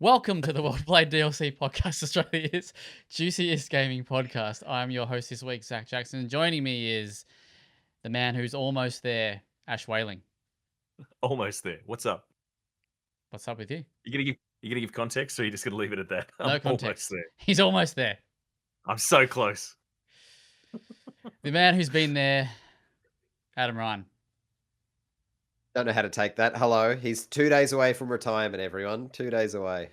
Welcome to the WellPlayed DLC podcast, Australia's juiciest gaming podcast. I'm your host this week, Zach Jackson. Joining me is the man who's almost there, Ash Whaling. Almost there. What's up? What's up with you? You gonna give context, or are you just gonna leave it at that? No I'm context. almost there. He's almost there. I'm so close. The man who's been there, Adam Ryan. Don't know how to take that. Hello. He's 2 days away from retirement, everyone. 2 days away.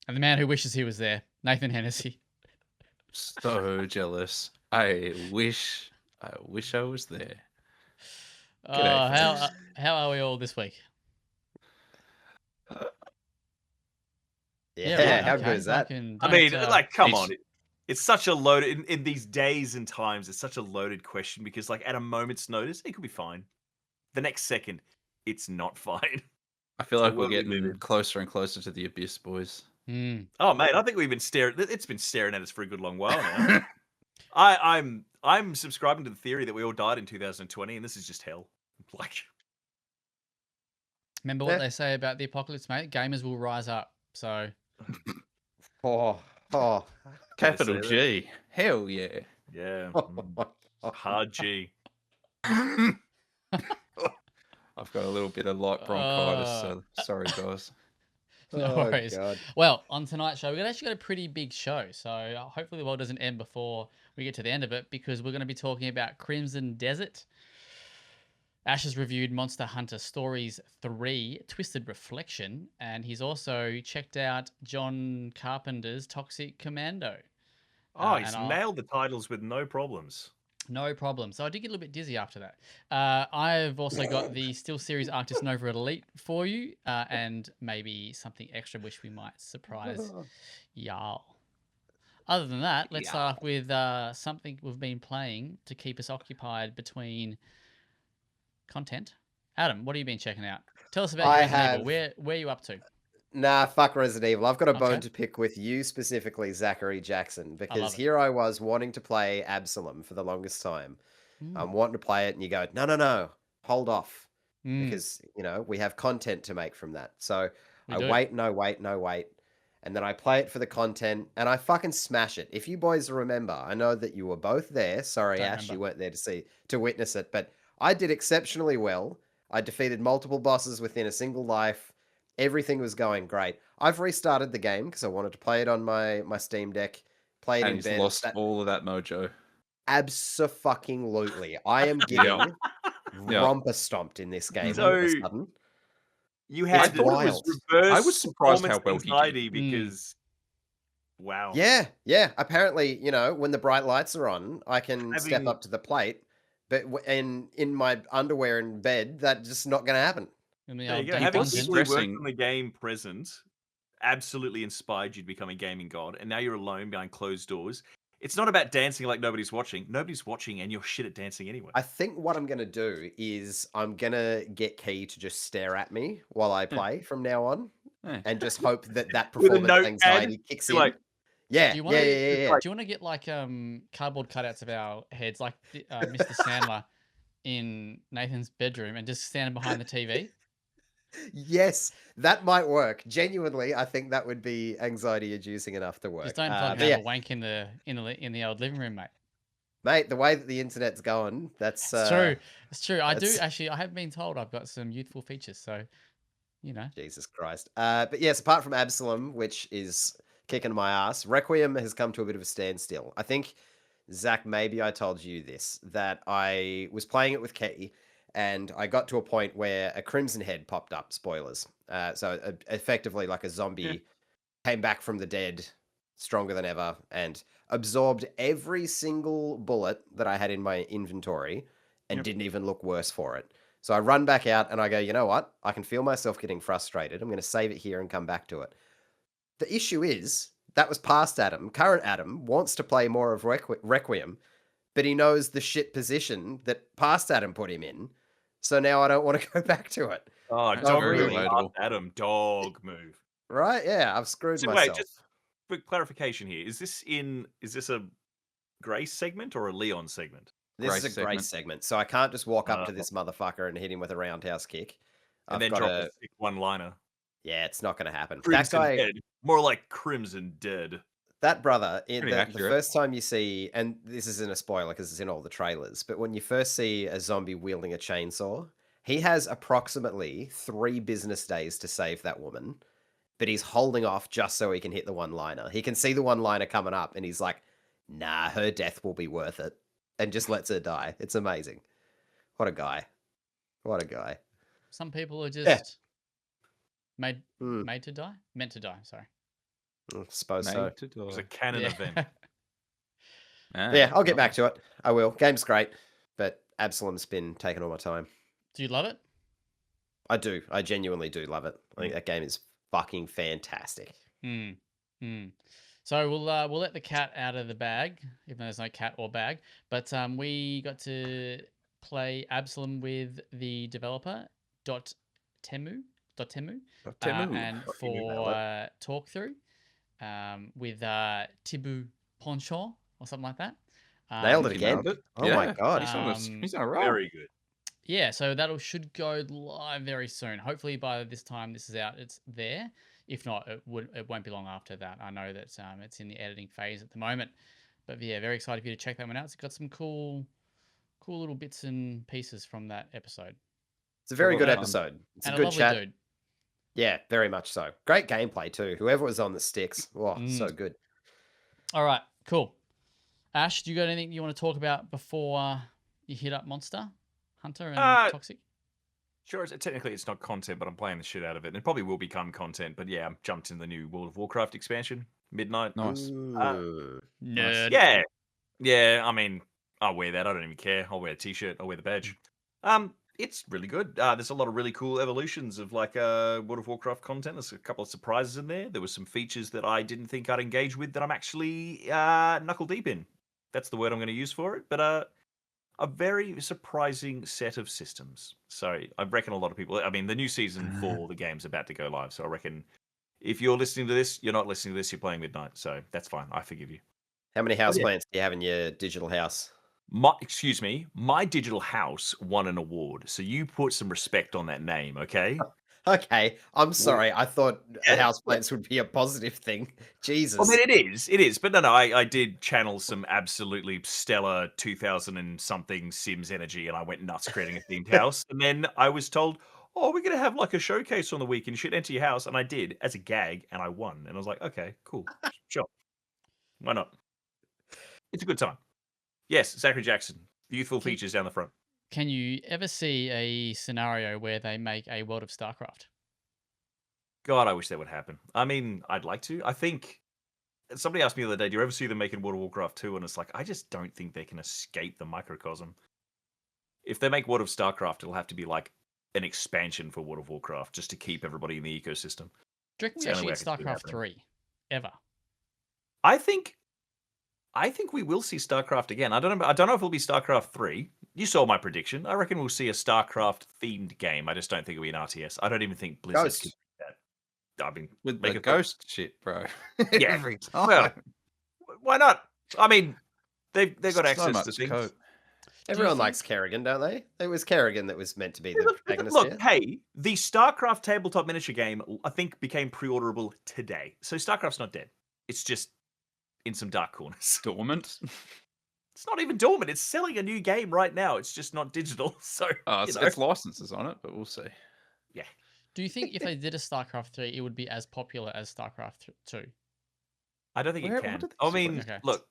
And the man who wishes he was there, Nathan Hennessy. So jealous. I wish I was there. How are we all this week? Yeah, right, how okay. good is that? I mean, come it's- on. It's such a loaded in these days and times. It's such a loaded question because, like, at a moment's notice, it could be fine. The next second, it's not fine. I feel So like we're what we live getting in. closer and closer to the abyss, boys. Oh, mate, I think we've been staring. It's been staring at us for a good long while now. I'm subscribing to the theory that we all died in 2020, and this is just hell. Like, Remember what they say about the apocalypse, mate? Gamers will rise up. So Oh. Capital say G. Hell yeah. yeah, hard G. I've got a little bit of light bronchitis, so sorry guys. no Oh, worries. God. Well, on tonight's show, we've actually got a pretty big show. So hopefully the world doesn't end before we get to the end of it, because we're going to be talking about Crimson Desert. Ash has reviewed Monster Hunter Stories 3, Twisted Reflection, and he's also checked out John Carpenter's Toxic Commando. Oh, he's and nailed the titles with no problems. No problem. So I did get a little bit dizzy after that. I've also got the SteelSeries Arctis Nova Elite for you, and maybe something extra which we might surprise y'all. Other than that, let's start off with something we've been playing to keep us occupied between content. Adam, what have you been checking out? Tell us about Resident Evil. Where are you up to? Nah, fuck Resident Evil. I've got a bone Okay. to pick with you specifically, Zachary Jackson, because love it. here I was wanting to play Absalom for the longest time. I'm wanting to play it, and you go, no, hold off. Because, we have content to make from that. So We I do. wait, no wait. And then I play it for the content, and I fucking smash it. If you boys remember, I know that you were both there. Sorry, Don't Ash, remember. you weren't there to witness it, but I did exceptionally well. I defeated multiple bosses within a single life. Everything was going great. I've restarted the game because I wanted to play it on my Steam Deck. Play it And in he's bed. lost all of that mojo. Abso-fucking-lutely. I am getting romper stomped in this game all of a So- sudden. You It's had wild. reverse I was surprised how performance well he did. anxiety because, wow. Yeah. Apparently, when the bright lights are on, I can step Having- up to the plate. But in my underwear in bed, that's just not going to happen. In the There you old go. deep Having dungeon. people who worked Stressing. on the game present absolutely inspired you to become a gaming god, and now you're alone behind closed doors. It's not about dancing like nobody's watching. Nobody's watching, and you're shit at dancing anyway. I think what I'm going to do is I'm going to get Key to just stare at me while I play from now on, Yeah. and just hope that With a performance notepad, anxiety kicks in. like, yeah. Do you wanna- Yeah. Do you want to get like cardboard cutouts of our heads, like Mr. Sandler in Nathan's bedroom, and just stand behind the TV? Yes, that might work. Genuinely, I think that would be anxiety-inducing enough to work. Just don't fucking but have yeah, a wank in the old living room, mate. mate, the way that the internet's going, that's It's true. It's true. I do that's- actually. I have been told I've got some youthful features, so Jesus Christ. But yes, apart from Absalom, which is kicking my ass, Requiem has come to a bit of a standstill. I think, Zach, maybe I told you this, that I was playing it with Key, and I got to a point where a Crimson Head popped up, spoilers. So effectively like a zombie came back from the dead, stronger than ever, and absorbed every single bullet that I had in my inventory and didn't even look worse for it. So I run back out and I go, you know what? I can feel myself getting frustrated. I'm going to save it here and come back to it. The issue is, that was past Adam. Current Adam wants to play more of Requiem, but he knows the shit position that past Adam put him in. So now I don't want to go back to it. oh, That's dog very move, relatable. Adam, dog move. Right? Yeah, I've screwed So myself. wait, just for clarification here, is this a Grace segment or a Leon segment? This is Grace a Grace segment, so I can't just walk up to Oh. this motherfucker and hit him with a roundhouse kick. And I've then got drop to, a sick one-liner. Yeah, it's not going to happen. That Crimson guy, Dead. More like Crimson Dead. that brother, Pretty the accurate. first time you see, and this isn't a spoiler because it's in all the trailers, but when you first see a zombie wielding a chainsaw, he has approximately 3 business days to save that woman, but he's holding off just so he can hit the one-liner. He can see the one-liner coming up, and he's like, nah, her death will be worth it, and just lets her die. It's amazing. What a guy. What a guy. Some people are Yeah. just made Hmm, made to die, meant to die. Sorry. I suppose so. Made to It was a die. canon Yeah. event. But yeah, I'll get back nice. to it. I will. Game's great, but Absalom's been taking all my time. Do you love it? I do. I genuinely do love it. I think that game is fucking fantastic. Mm. Mm. So we'll let the cat out of the bag, even though there's no cat or bag. But we got to play Absalom with the developer Temu and for talk through with Thibaut Ponchon or something like that. Nailed it He again. nailed it. Oh my god. He's on a roll. Very good. Yeah, so that'll should go live very soon. Hopefully by this time this is out, it's there. If not, it won't be long after that. I know that it's in the editing phase at the moment. But yeah, very excited for you to check that one out. It's got some cool little bits and pieces from that episode. It's a very good fun. episode. It's And a a good lovely chat. dude. Yeah, very much so. Great gameplay too. Whoever was on the sticks. Oh, so good. All right, cool. Ash, do you got anything you want to talk about before you hit up Monster Hunter and Toxic? Sure, technically it's not content, but I'm playing the shit out of it. And it probably will become content, but yeah, I'm jumped in the new World of Warcraft expansion, Midnight. Nice. Ooh. Nerd. Yeah. Yeah, I mean, I'll wear that. I don't even care. I'll wear a t-shirt. I'll wear the badge. It's really good. There's a lot of really cool evolutions of like World of Warcraft content. There's a couple of surprises in there. There were some features that I didn't think I'd engage with that I'm actually knuckle deep in. That's the word I'm going to use for it. But a very surprising set of systems. So I reckon a lot of people. I mean, the new season for the game's about to go live. So I reckon if you're listening to this, you're not listening to this. You're playing Midnight. So that's fine. I forgive you. How many houseplants do you have in your digital house? My digital house won an award, so you put some respect on that name, okay? Okay, I'm sorry. I thought Yeah, houseplants would be a positive thing. Jesus. I mean, it is, but no, I did channel some absolutely stellar 2000 and something Sims energy, and I went nuts creating a themed house, and then I was told, "Oh, we're gonna have like a showcase on the week, and you should enter your house," and I did as a gag, and I won, and I was like, "Okay, cool, sure, why not?" It's a good time. Yes, Zachary Jackson, youthful features down the front. Can you ever see a scenario where they make a World of StarCraft? God, I wish that would happen. I mean, I'd like to. I think somebody asked me the other day, "Do you ever see them making World of Warcraft 2?" And it's like, I just don't think they can escape the microcosm. If they make World of StarCraft, it'll have to be like an expansion for World of Warcraft just to keep everybody in the ecosystem. Do you reckon It's we the only actually way get I can see it StarCraft happening. 3 ever? I think we will see StarCraft again. I don't know if it'll be StarCraft 3. You saw my prediction. I reckon we'll see a StarCraft themed game. I just don't think it'll be an RTS. I don't even think Blizzard Ghost. could do that. I mean, With make the it ghost shit, bro. Yeah, Every time. well, why not? I mean, they've got So access to much things. code. Everyone think- likes Kerrigan, don't they? It was Kerrigan that was meant to be Yeah, the look, protagonist look, here. hey, the StarCraft tabletop miniature game, I think, became pre-orderable today. So StarCraft's not dead. It's just in some dark corners. Dormant. It's not even dormant. It's selling a new game right now. It's just not digital. So Oh, you know. it's licenses on it, but we'll see. Yeah. Do you think if they did a StarCraft 3, it would be as popular as StarCraft 2? I don't think Where- it what can. did they I say? mean, Okay. look,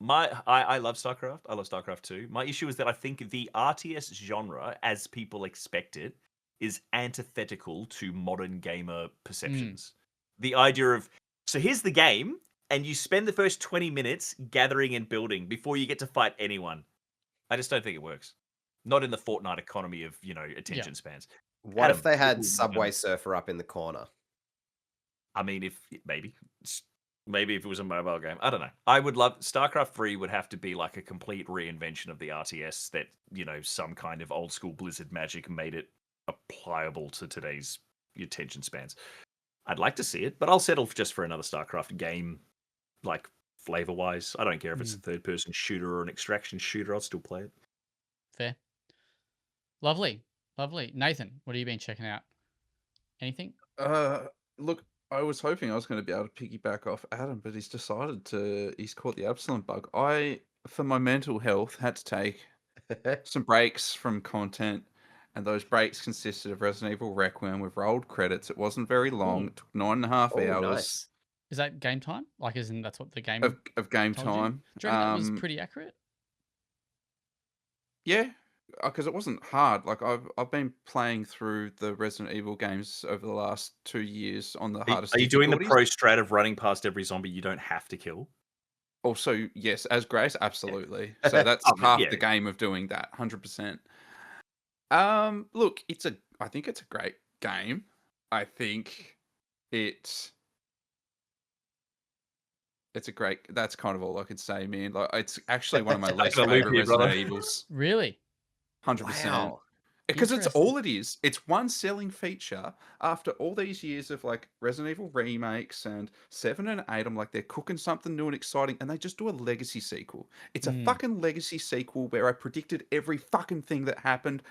I love StarCraft. I love StarCraft 2. My issue is that I think the RTS genre, as people expect it, is antithetical to modern gamer perceptions. The idea of, so here's the game, and you spend the first 20 minutes gathering and building before you get to fight anyone. I just don't think it works. Not in the Fortnite economy of, attention spans. What if Adam, they had cool, Subway Surfer up in the corner? I mean, maybe if it was a mobile game, I don't know. I would love StarCraft 3 would have to be like a complete reinvention of the RTS that, some kind of old school Blizzard magic made it applicable to today's attention spans. I'd like to see it, but I'll settle just for another StarCraft game, like flavor wise. I don't care if it's a third person shooter or an extraction shooter, I'll still play it. Fair. Lovely. Nathan, what have you been checking out? Anything? Look, I was hoping I was going to be able to piggyback off Adam, but he's he's caught the Absalom bug. For my mental health, had to take some breaks from content, and those breaks consisted of Resident Evil Requiem with rolled credits. It wasn't very long. Ooh. It took 9.5 Oh, hours nice. Is that game time? Like, isn't that's what the game of game told you? time. Do you reckon that was pretty accurate? Yeah, because it wasn't hard. Like I've been playing through the Resident Evil games over the last 2 years on the hardest Are you doing the difficulties. pro strat of running past every zombie you don't have to kill? Also, yes, as Grace, absolutely. So that's half the game of doing that, 100%. Look, I think it's a great game. I think it's a great. That's kind of all I could say, man. Like, it's actually one of my least Gonna loop favorite you, brother. Resident Evils. Really? 100%. Wow. Because it's Interesting. all it is. It's one selling feature after all these years of like Resident Evil remakes and 7 and 8. I'm like, they're cooking something new and exciting, and they just do a legacy sequel. It's a fucking legacy sequel where I predicted every fucking thing that happened.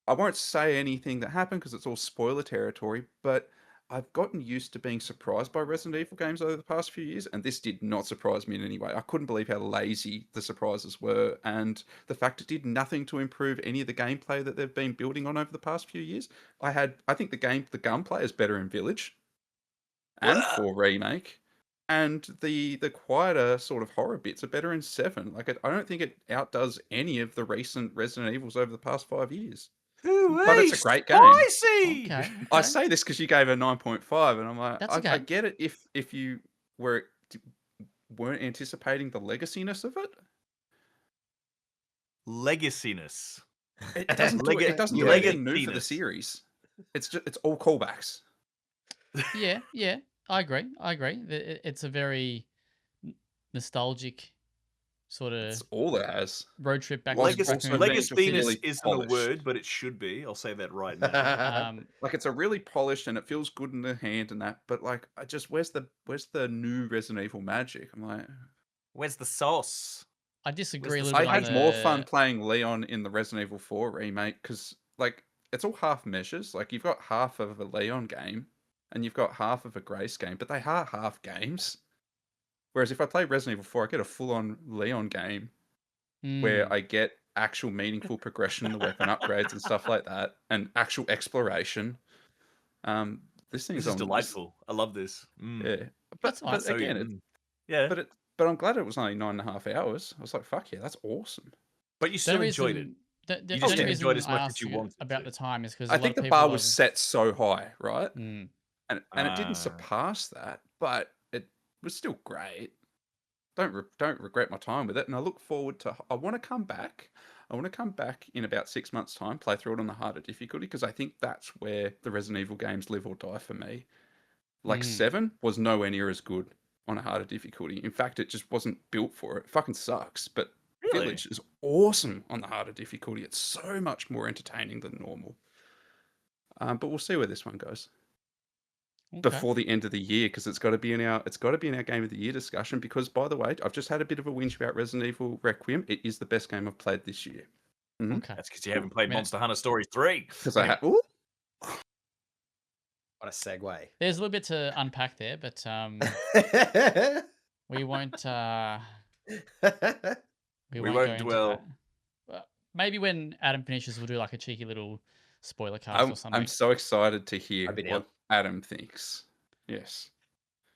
I won't say anything that happened because it's all spoiler territory, but I've gotten used to being surprised by Resident Evil games over the past few years, and this did not surprise me in any way. I couldn't believe how lazy the surprises were, and the fact it did nothing to improve any of the gameplay that they've been building on over the past few years. I think the gunplay is better in Village and 4 Remake, and the quieter sort of horror bits are better in 7. Like, I don't think it outdoes any of the recent Resident Evils over the past 5 years. But it's a great game. Spicy! Okay. I say this because you gave a 9.5, and I'm like, That's I okay. get it if you weren't anticipating the legaciness of it. Legaciness. It doesn't do anything new for the series. It's all callbacks. Yeah, I agree. It's a very nostalgic sort of It's all it has. road trip back. Legaciness isn't a polished. word, but it should be. I'll say that right now. Like, it's a really polished and it feels good in the hand and that, but like, where's the new Resident Evil magic? I'm like, where's the sauce? I disagree a the little bit. I had more fun playing Leon in the Resident Evil 4 remake because, like, it's all half measures. Like, you've got half of a Leon game and you've got half of a Grace game, but they are half games. Whereas if I play Resident Evil 4, I get a full-on Leon game where I get actual meaningful progression in the weapon upgrades and stuff like that, and actual exploration. This is delightful. I love this. Yeah, but again, but I'm glad it was only 9.5 hours. I was like, fuck yeah, that's awesome. But you still enjoyed it. You just didn't enjoy it as much as you wanted about the time is because I think the bar was set so high, right? And it didn't surpass that, but it was still great. Don't regret my time with it, and I look forward to. I want to come back. I want to come back in about 6 months' time, play through it on the harder difficulty, because I think that's where the Resident Evil games live or die for me. Like 7 was nowhere near as good on a harder difficulty. In fact, it just wasn't built for it. It fucking sucks. But Village is awesome on the harder difficulty. It's so much more entertaining than normal. But we'll see where this one goes. Before the end of the year, because it's got to be in our Game of the Year discussion. Because, by the way, I've just had a bit of a whinge about Resident Evil Requiem. It is the best game I've played this year. Okay, that's because you haven't played Monster Hunter Stories 3. Because I have. What a segue. There's a little bit to unpack there, but we won't. We won't dwell. Maybe when Adam finishes, we'll do like a cheeky little spoiler cast or something. I'm so excited to hear what Adam thinks. Yes.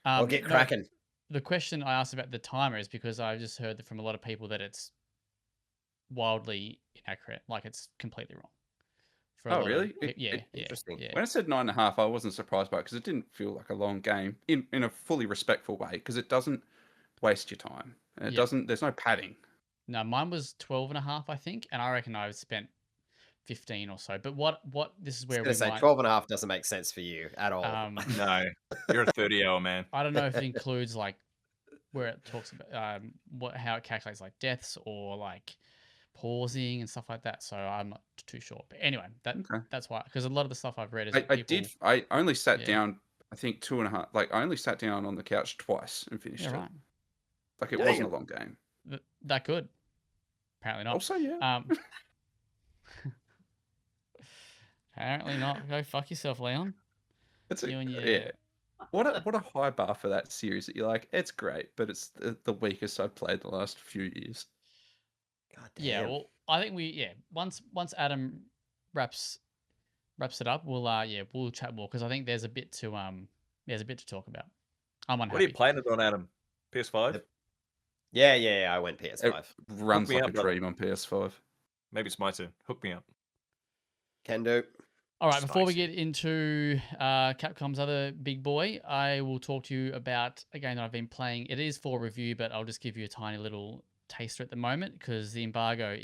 I'll get cracking. The question I asked about the timer is because I've just heard from a lot of people that it's wildly inaccurate, like it's completely wrong. Oh, really? Interesting. Yeah. When I said 9.5, I wasn't surprised by it because it didn't feel like a long game in a fully respectful way, because it doesn't waste your time. It doesn't. There's no padding. No, mine was 12.5, I think, and I reckon I've spent 15 or so. But what this is where we say 12.5 doesn't make sense for you at all. No, you're a 30-hour man. I don't know if it includes like where it talks about how it calculates like deaths or like pausing and stuff like that. So I'm not too sure. But anyway, that's why, because a lot of the stuff I've read is I only sat down. I think 2.5. Like, I only sat down on the couch twice and finished it. Right. Like, it wasn't a long game. That good. Apparently not. Also, yeah. Apparently not. Go fuck yourself, Leon. It's You and your yeah. What a high bar for that series that you're like, it's great, but it's the weakest I've played the last few years. God yeah. damn. Well, I think once Adam wraps it up, we'll chat more because I think there's a bit to talk about. I'm What are you unhappy. playing it on, Adam? PS5? Yep. Yeah, I went It PS5. runs me like up, a brother. dream on PS5. Maybe it's my turn. Hook me up. Can do. All right, before we Spicy. get into Capcom's other big boy, I will talk to you about a game that I've been playing. It is for review, but I'll just give you a tiny little taster at the moment because the embargo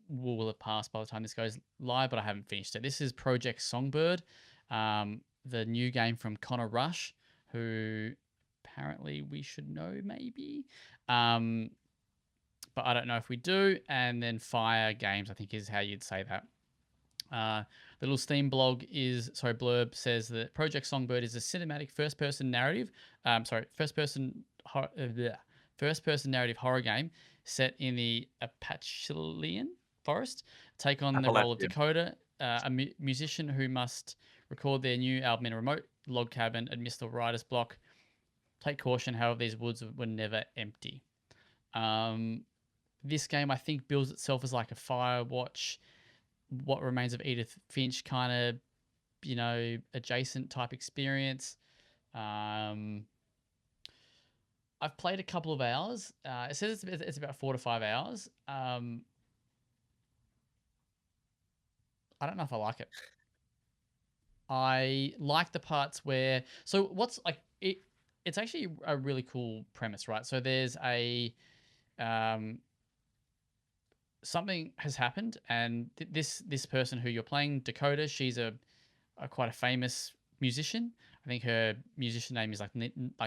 will have passed by the time this goes live, but I haven't finished it. This is Project Songbird, the new game from Connor Rush, who apparently we should know maybe. But I don't know if we do. And then Fire Games, I think is how you'd say that. The little Steam blurb says that Project Songbird is a cinematic first-person narrative. First-person narrative horror game set in the Appalachian forest. Take on the role of Appalachian. Dakota, a musician who must record their new album in a remote log cabin amidst the writer's block. Take caution, however, these woods were never empty. This game, I think, bills itself as like a Firewatch, What Remains of Edith Finch kind of, adjacent type experience. I've played a couple of hours. It says it's about 4 to 5 hours. I don't know if I like it. I like the parts where what's like it. It's actually a really cool premise, right? So there's a something has happened, and this person who you're playing, Dakota, she's a quite a famous musician. I think her musician name is like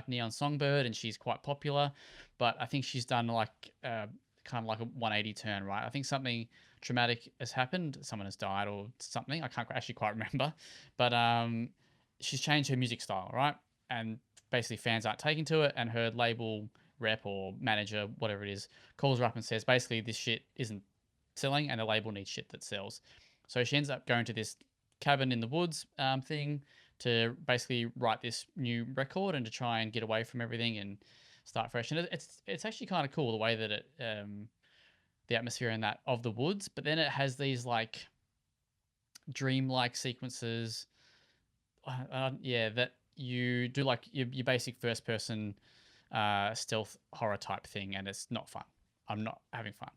Neon Songbird, and she's quite popular. But I think she's done like kind of like a 180 turn, right? I think something traumatic has happened. Someone has died or something. I can't actually quite remember. But she's changed her music style, right? And basically fans aren't taking to it, and her label rep or manager, whatever it is, calls her up and says basically this shit isn't selling, and the label needs shit that sells. So she ends up going to this cabin in the woods thing to basically write this new record and to try and get away from everything and start fresh. And it's actually kind of cool the way that it the atmosphere in that of the woods, but then it has these like dreamlike sequences. That you do like your basic first person stealth horror type thing, and it's not fun. I'm not having fun.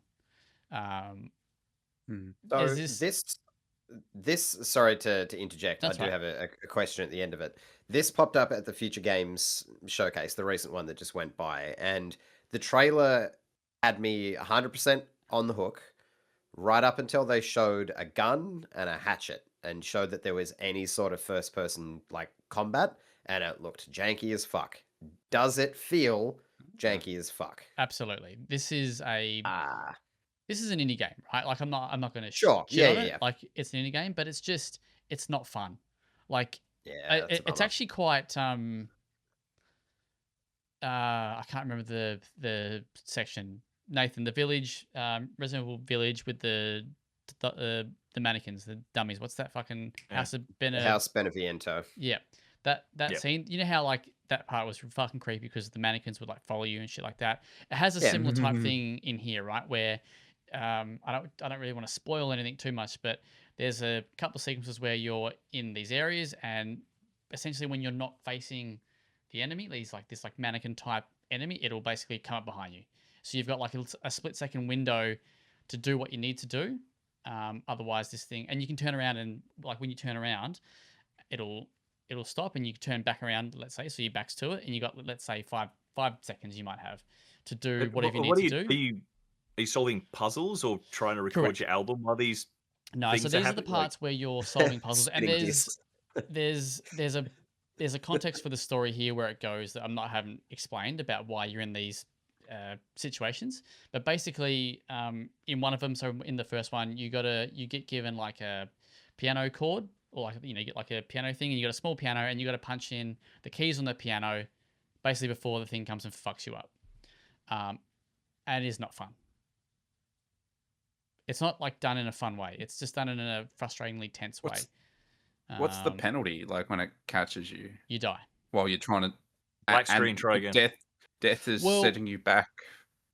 So Is this sorry to interject. I That's do right. have a question at the end of it. This popped up at the Future Games showcase, the recent one that just went by, and the trailer had me 100% on the hook right up until they showed a gun and a hatchet and showed that there was any sort of first person like combat, and it looked janky as fuck. Does it feel janky as fuck? Absolutely. This is an Ah, indie game, right? Like I'm not going to sure. shit on it. Yeah. Like it's an indie game, but it's not fun. Like Yeah, that's a it's bummer. actually quite I can't remember the section. Nathan, the village, Resident Evil Village with the mannequins, the dummies. What's that fucking House of House Beneviento. Yeah, that Yeah. scene. You know how like that part was fucking creepy because the mannequins would like follow you and shit like that. It has a Yeah. similar type thing in here, right? Where I don't really want to spoil anything too much, but there's a couple of sequences where you're in these areas, and essentially when you're not facing the enemy, this like mannequin type enemy, it'll basically come up behind you. So you've got like a split second window to do what you need to do. Otherwise, this thing, and you can turn around, and like when you turn around, it'll stop, and you turn back around. Let's say, so your back's to it, and you got let's say 5 seconds you might have to do whatever you need to do. Are you solving puzzles or trying to record Correct. your album while these No, things so are these are the happening? Like, parts where you're solving puzzles, and Spinning discs. there's a context for the story here where it goes that haven't explained about why you're in these situations. But basically, in one of them, so in the first one, you get given like a piano chord, or like you get like a piano thing, and you got a small piano, and you got to punch in the keys on the piano, basically before the thing comes and fucks you up. And it is not fun. It's not like done in a fun way. It's just done in a frustratingly tense way. What's the Um, penalty like when it catches you You die. while you're trying to? Black screen, try again. Death is Well, setting you back.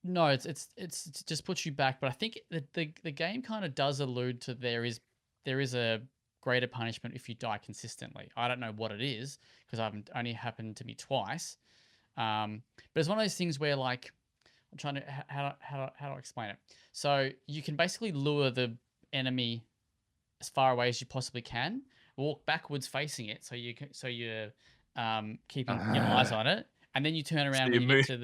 No, it just puts you back. But I think the game kind of does allude to there is a greater punishment if you die consistently. I don't know what it is because I've only happened to me twice. But it's one of those things where like I'm trying to how do I explain it? So you can basically lure the enemy as far away as you possibly can, walk backwards facing it, so you're keeping your eyes on it, and then you turn around when you get to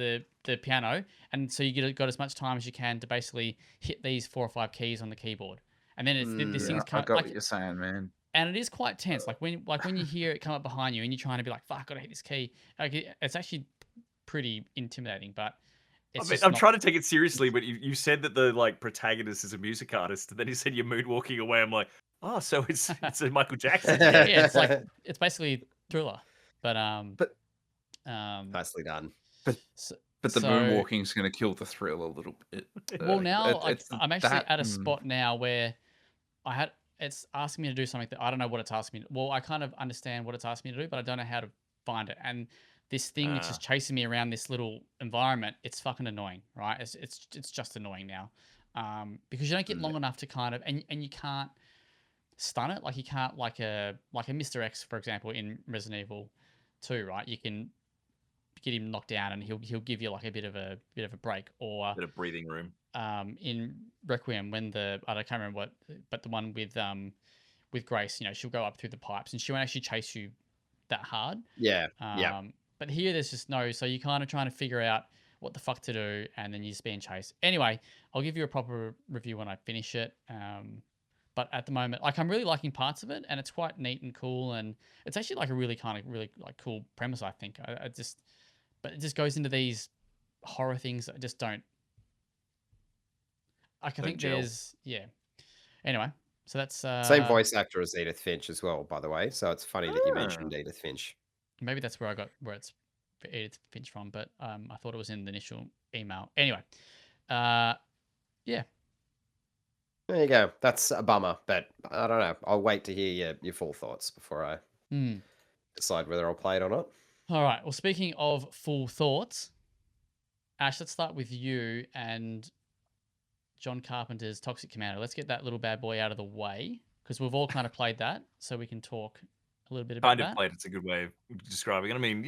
the piano, and so you got as much time as you can to basically hit these 4 or 5 keys on the keyboard, and then this thing's I kind got like, what you're saying, man. and it is quite tense. Like when you hear it come up behind you, and you're trying to be like, "Fuck, I gotta hit this key." Like it's actually pretty intimidating, but. I'm trying to take it seriously, but you said that the like protagonist is a music artist, and then you said you're moonwalking away. I'm like, oh, so it's a Michael Jackson. Yeah, it's like it's basically Thriller, but nicely done. But the moonwalking is going to kill the thrill a little bit. Well, now I'm actually at a spot now where it's asking me to do something that I don't know what it's asking me. Well, I kind of understand what it's asking me to do, but I don't know how to find it. And this thing is just chasing me around this little environment. It's fucking annoying, right? It's just annoying now, because you don't get long enough to kind of and you can't stun it like you can't like a Mr. X, for example, in Resident Evil 2, right? You can get him knocked down and he'll give you like a bit of a break, or bit of breathing room. In Requiem when I can't remember what, but the one with Grace, you know, she'll go up through the pipes and she won't actually chase you that hard. Yeah. But here there's just no, so you're kind of trying to figure out what the fuck to do, and then you're just being chased. Anyway, I'll give you a proper review when I finish it. But at the moment, like I'm really liking parts of it, and it's quite neat and cool, and it's actually like a really like cool premise. I think but it just goes into these horror things that just don't. Like I think there's Anyway, so that's same voice actor as Edith Finch as well, by the way. So it's funny that you mentioned Edith Finch. Maybe that's where it's Edith Finch from, but I thought it was in the initial email. Anyway, yeah. There you go. That's a bummer, but I don't know. I'll wait to hear your full thoughts before I decide whether I'll play it or not. All right. Well, speaking of full thoughts, Ash, let's start with you and John Carpenter's Toxic Commando. Let's get that little bad boy out of the way because we've all kind of played that, so we can talk a little bit about that. Kind of played. It's a good way of describing it. I mean,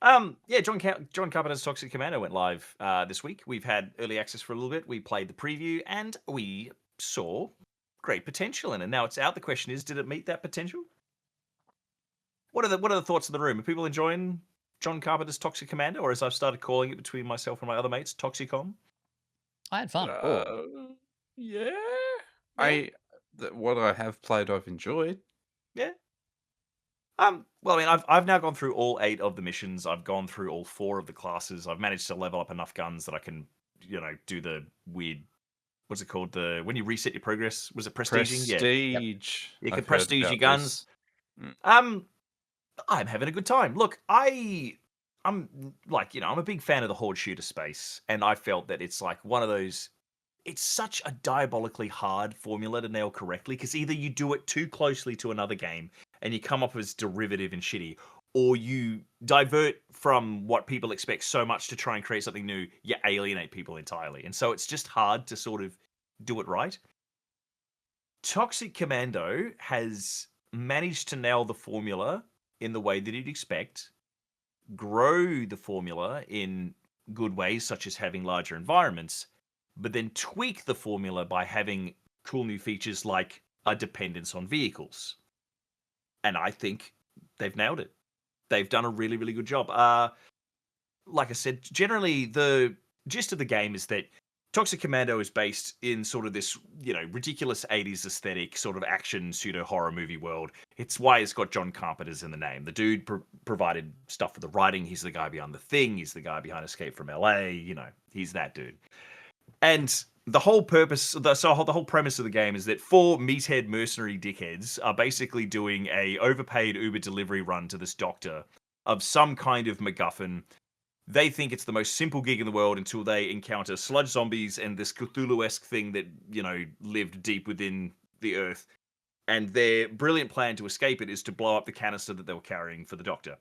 John Carpenter's Toxic Commando went live this week. We've had early access for a little bit. We played the preview and we saw great potential in it. Now it's out. The question is, did it meet that potential? What are the thoughts of the room? Are people enjoying John Carpenter's Toxic Commando, or as I've started calling it between myself and my other mates, Toxicom? I had fun. Yeah. What I have played, I've enjoyed. Yeah. Well, I mean, I've now gone through all 8 of the missions. I've gone through all 4 of the classes. I've managed to level up enough guns that I can, do the weird. What's it called? When you reset your progress, was it prestiging? Prestige. Yeah. You can prestige your guns. I'm having a good time. Look, I'm a big fan of the horde shooter space, and I felt that it's like one of those. It's such a diabolically hard formula to nail correctly because either you do it too closely to another game and you come up as derivative and shitty, or you divert from what people expect so much to try and create something new, you alienate people entirely. And so it's just hard to sort of do it right. Toxic Commando has managed to nail the formula in the way that you'd expect, grow the formula in good ways, such as having larger environments, but then tweak the formula by having cool new features like a dependence on vehicles. And I think they've nailed it. They've done a really, really good job. Like I said, generally the gist of the game is that Toxic Commando is based in sort of this, ridiculous 80s aesthetic, sort of action pseudo horror movie world. It's why it's got John Carpenter's in the name. The dude provided stuff for the writing. He's the guy behind The Thing. He's the guy behind Escape from LA. He's that dude. And the whole premise of the game is that 4 meathead mercenary dickheads are basically doing a overpaid Uber delivery run to this doctor of some kind of MacGuffin. They think it's the most simple gig in the world until they encounter sludge zombies and this Cthulhu-esque thing that, lived deep within the earth. And their brilliant plan to escape it is to blow up the canister that they were carrying for the doctor.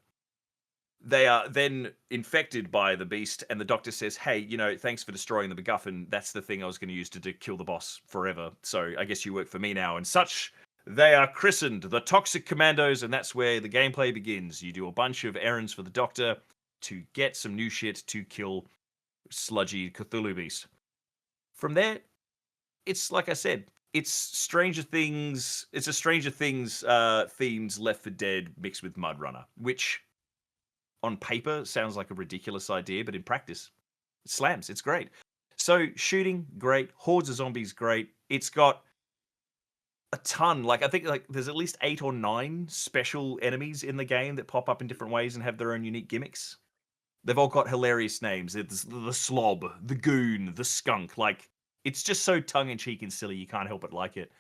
They are then infected by the beast, and the doctor says, hey, thanks for destroying the MacGuffin. That's the thing I was going to use to kill the boss forever. So I guess you work for me now. And such, they are christened the Toxic Commandos, and that's where the gameplay begins. You do a bunch of errands for the doctor to get some new shit to kill sludgy Cthulhu beast. From there, it's like I said, it's Stranger Things. It's a Stranger Things themed Left 4 Dead mixed with Mud Runner, which on paper sounds like a ridiculous idea, but in practice, it slams. It's great. So shooting, great. Hordes of zombies, great. It's got a ton. I think there's at least 8 or 9 special enemies in the game that pop up in different ways and have their own unique gimmicks. They've all got hilarious names. It's the slob, the goon, the skunk. It's just so tongue-in-cheek and silly, you can't help but like it.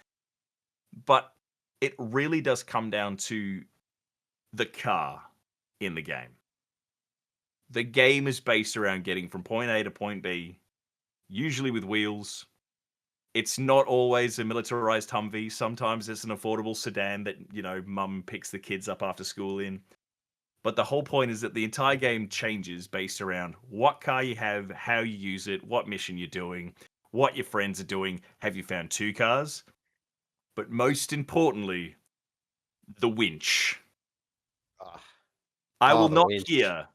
But it really does come down to the car in the game. The game is based around getting from point A to point B, usually with wheels. It's not always a militarized Humvee. Sometimes it's an affordable sedan that, mum picks the kids up after school in. But the whole point is that the entire game changes based around what car you have, how you use it, what mission you're doing, what your friends are doing. Have you found 2 cars? But most importantly, the winch. Ah, I will the not winch. hear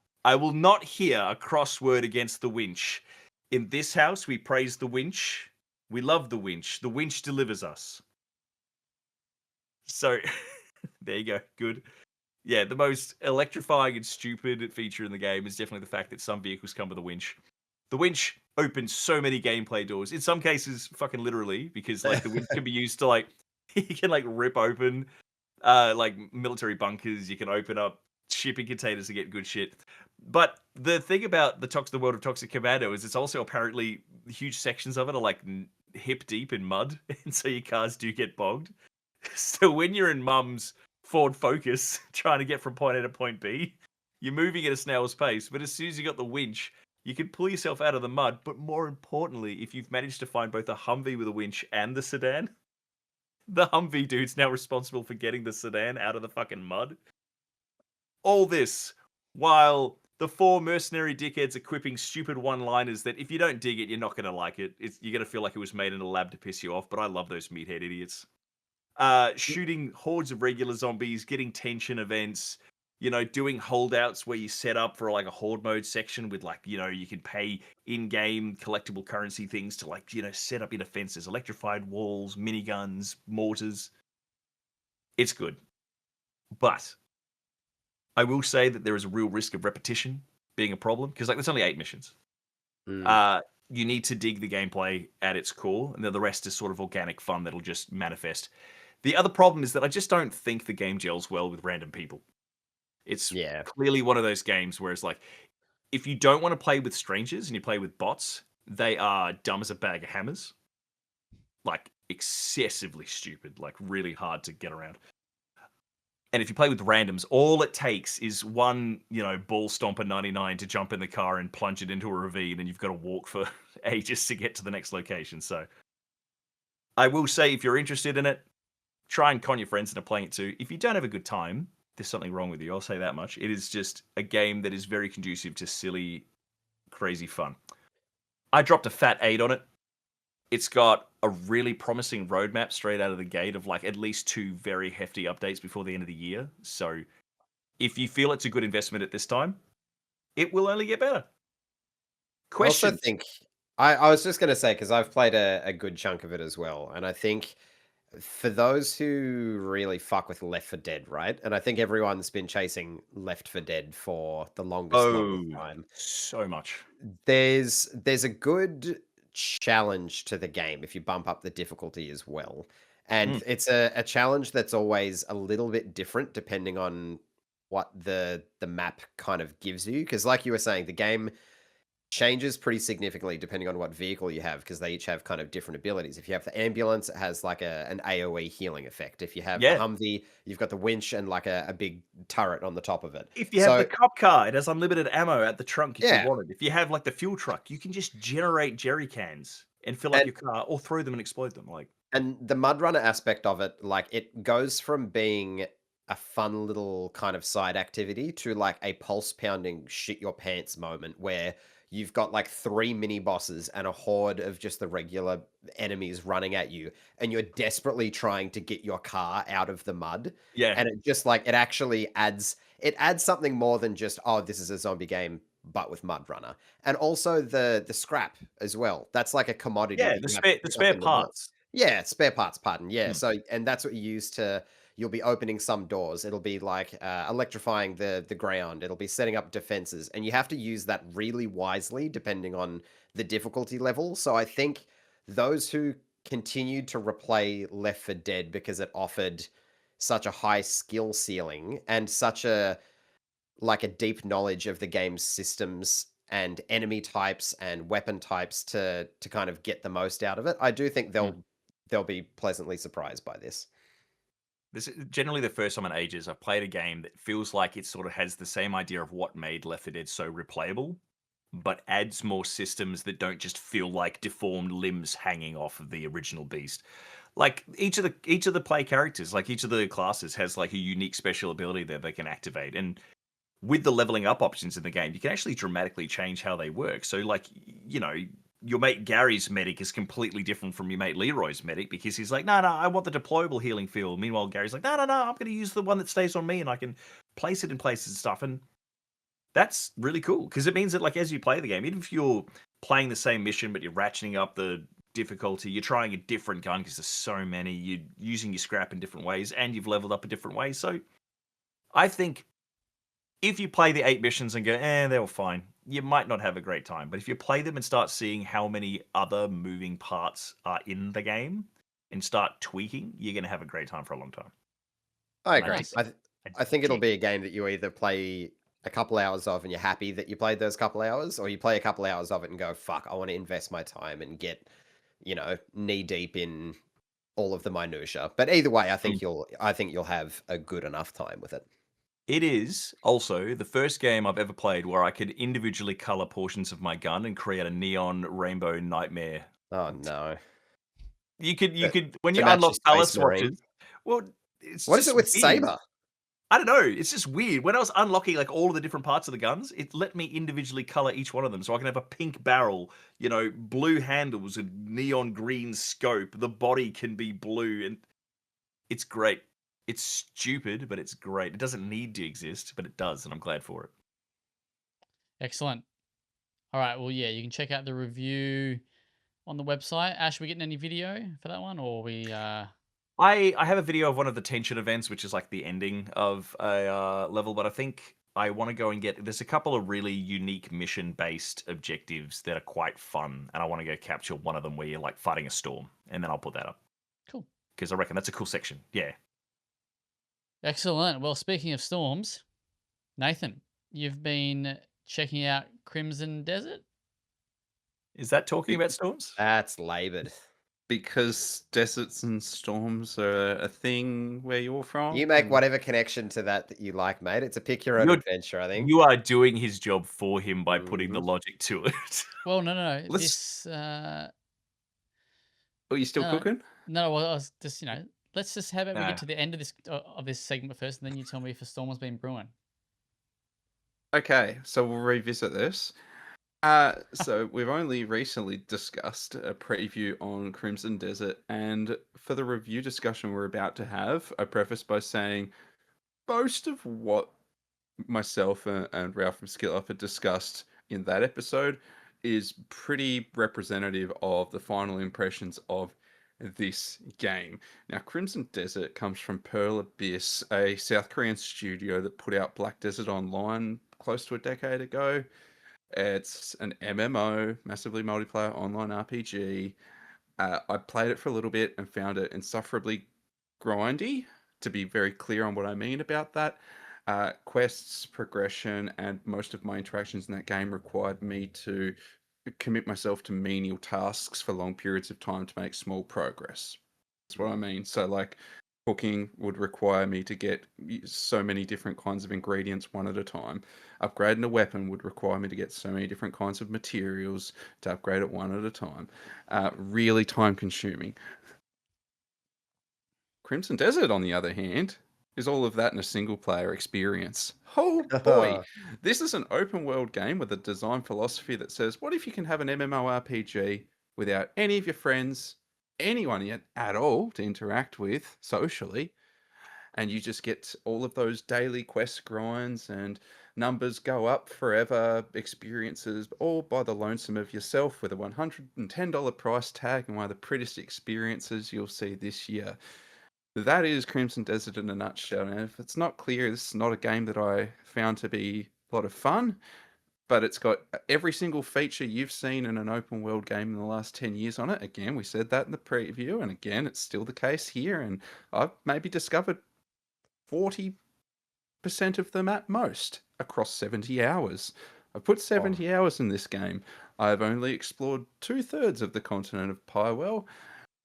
a crossword against the winch. In this house, we praise the winch. We love the winch. The winch delivers us. So, there you go. Good. Yeah, the most electrifying and stupid feature in the game is definitely the fact that some vehicles come with a winch. The winch opens so many gameplay doors. In some cases, fucking literally, because the winch can be used to you can rip open military bunkers. You can open up shipping containers to get good shit. But the thing about the world of Toxic Commando is it's also apparently huge sections of it are hip deep in mud, and so your cars do get bogged. So when you're in mum's Ford Focus trying to get from point A to point B, you're moving at a snail's pace. But as soon as you got the winch, you can pull yourself out of the mud. But more importantly, if you've managed to find both a Humvee with a winch and the sedan, the Humvee dude's now responsible for getting the sedan out of the fucking mud. All this while the 4 mercenary dickheads are quipping stupid one-liners that if you don't dig it, you're not going to like it. You're going to feel like it was made in a lab to piss you off, but I love those meathead idiots. Shooting hordes of regular zombies, getting tension events, doing holdouts where you set up for a horde mode section with you can pay in-game collectible currency things to set up your defenses, electrified walls, miniguns, mortars. It's good. But I will say that there is a real risk of repetition being a problem because there's only 8 missions. You need to dig the gameplay at its core, and then the rest is sort of organic fun that'll just manifest. The other problem is that I just don't think the game gels well with random people. It's clearly one of those games where it's if you don't want to play with strangers and you play with bots, they are dumb as a bag of hammers. Excessively stupid, really hard to get around. And if you play with randoms, all it takes is one, ball stomper 99 to jump in the car and plunge it into a ravine, and you've got to walk for ages to get to the next location. So I will say, if you're interested in it, try and con your friends into playing it too. If you don't have a good time, there's something wrong with you. I'll say that much. It is just a game that is very conducive to silly, crazy fun. I dropped a fat 8 on it. It's got a really promising roadmap straight out of the gate of at least 2 very hefty updates before the end of the year. So if you feel it's a good investment at this time, it will only get better. Question. I also think, I was just going to say, because I've played a good chunk of it as well. And I think for those who really fuck with Left 4 Dead, right? And I think everyone's been chasing Left 4 Dead for the longest time. So much. There's a good challenge to the game if you bump up the difficulty as well. And it's a challenge that's always a little bit different depending on what the map kind of gives you. Because like you were saying, the game changes pretty significantly depending on what vehicle you have, because they each have kind of different abilities. If you have the ambulance, it has an AoE healing effect. If you have the Humvee, you've got the winch and a big turret on the top of it. If you have the cop car, it has unlimited ammo at the trunk if you want it. If you have the fuel truck, you can just generate jerry cans and fill up your car or throw them and explode them. And the mud runner aspect of it, like it goes from being a fun little kind of side activity to like a pulse pounding shit your pants moment where you've got like 3 mini bosses and a horde of just the regular enemies running at you, and you're desperately trying to get your car out of the mud. Yeah. And it just like it actually adds something more than just, oh, this is a zombie game but with mud runner. And also the scrap as well. That's like a commodity Yeah, that the you have to spare the pick up spare in the mud. parts. Yeah, spare parts, pardon. Yeah, Mm. so and that's what you use to you'll be opening some doors. It'll be like electrifying the ground. It'll be setting up defenses, and you have to use that really wisely depending on the difficulty level. So I think those who continued to replay Left 4 Dead because it offered such a high skill ceiling and such a like a deep knowledge of the game's systems and enemy types and weapon types to kind of get the most out of it. I do think they'll be pleasantly surprised by this. This is generally the first time in ages I've played a game that feels like it sort of has the same idea of what made Left 4 Dead so replayable, but adds more systems that don't just feel like deformed limbs hanging off of the original beast. Like each of the play characters, like each of the classes has like a unique special ability that they can activate. And with the leveling up options in the game, you can actually dramatically change how they work. So like, you know, your mate Gary's medic is completely different from your mate Leroy's medic because he's like, no, I want the deployable healing field. Meanwhile, Gary's like, no, I'm going to use the one that stays on me and I can place it in places and stuff. And that's really cool because it means that like as you play the game, even if you're playing the same mission but you're ratcheting up the difficulty, you're trying a different gun because there's so many, you're using your scrap in different ways and you've leveled up in different ways. So I think if you play the 8 missions and go, they were fine, you might not have a great time. But if you play them and start seeing how many other moving parts are in the game and start tweaking, you're going to have a great time for a long time. I And agree. Nice. I think it'll be a game that you either play a couple hours of and you're happy that you played those couple hours, or you play a couple hours of it and go, fuck, I want to invest my time and get, knee deep in all of the minutia. But either way, I think you'll have a good enough time with it. It is also the first game I've ever played where I could individually color portions of my gun and create a neon rainbow nightmare. Oh no. You could when To you match your unlock color Space Marine. swatches. Well, it's What is just it with weird. Saber? I don't know. It's just weird. When I was unlocking like all of the different parts of the guns, it let me individually color each one of them. So I can have a pink barrel, blue handles, a neon green scope. The body can be blue, and it's great. It's stupid, but it's great. It doesn't need to exist, but it does, and I'm glad for it. Excellent. All right. Well, yeah, you can check out the review on the website. Ash, are we getting any video for that one, or we? I have a video of one of the tension events, which is like the ending of a level, but I think I want to go and there's a couple of really unique mission-based objectives that are quite fun, and I want to go capture one of them where you're like fighting a storm, and then I'll put that up. Cool. Because I reckon that's a cool section. Yeah. Excellent. Well, speaking of storms, Nathan, you've been checking out Crimson Desert. Is that talking about storms? That's labored. Because deserts and storms are a thing where you're from. You make and- whatever connection to that you like, mate. It's a pick your own You're- adventure, I think. You are doing his job for him by putting the logic to it. Well, no. Let's- This. Oh, you still No. cooking? No, well, I was just let's just how about we Nah. get to the end of this segment first, and then you tell me if a storm has been brewing. Okay, so we'll revisit this. So we've only recently discussed a preview on Crimson Desert, and for the review discussion we're about to have, I preface by saying most of what myself and Ralph from Skill Up had discussed in that episode is pretty representative of the final impressions of this game. Now, Crimson Desert comes from Pearl Abyss, a South Korean studio that put out Black Desert Online close to a decade ago. It's an MMO, massively multiplayer online RPG. I played it for a little bit and found it insufferably grindy, to be very clear on what I mean about that. Quests, progression, and most of my interactions in that game required me to commit myself to menial tasks for long periods of time to make small progress. That's what I mean. So, like, cooking would require me to get so many different kinds of ingredients one at a time. Upgrading a weapon would require me to get so many different kinds of materials to upgrade it one at a time. Really time consuming. Crimson Desert, on the other hand, is all of that in a single player experience. Oh boy, this is an open world game with a design philosophy that says, what if you can have an MMORPG without any of your friends, anyone yet at all to interact with socially, and you just get all of those daily quest grinds and numbers go up forever experiences, all by the lonesome of yourself, with a $110 price tag and one of the prettiest experiences you'll see this year. That is Crimson Desert in a nutshell. And if it's not clear, this is not a game that I found to be a lot of fun, but it's got every single feature you've seen in an open world game in the last 10 years on it. Again, we said that in the preview, and again, it's still the case here. And I've maybe discovered 40% of them at most across 70 hours. I've put 70 hours in this game. I've only explored 2/3 of the continent of Pywell.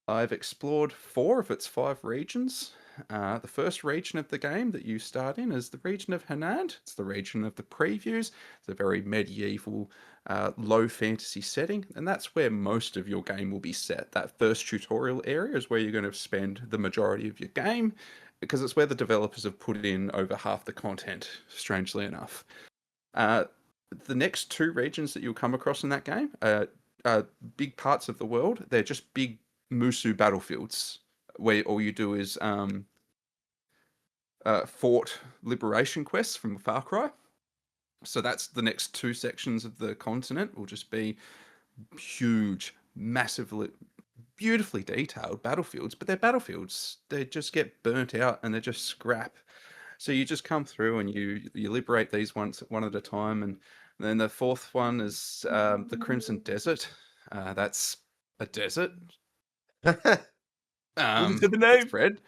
I've explored 4 of its 5 regions. The first region of the game that you start in is the region of Hanand. It's the region of the previews. It's a very medieval, low fantasy setting, and that's where most of your game will be set. That first tutorial area is where you're going to spend the majority of your game, because it's where the developers have put in over half the content, strangely enough. The next 2 regions that you'll come across in that game are big parts of the world. They're just big Musu battlefields where all you do is fort liberation quests from Far Cry. So that's the next 2 sections of the continent will just be huge, massively, beautifully detailed battlefields, but they're battlefields. They just get burnt out and they're just scrap. So you just come through and you liberate these one at a time. And then the 4th one is the Crimson Desert. That's a desert. To the name. Fred.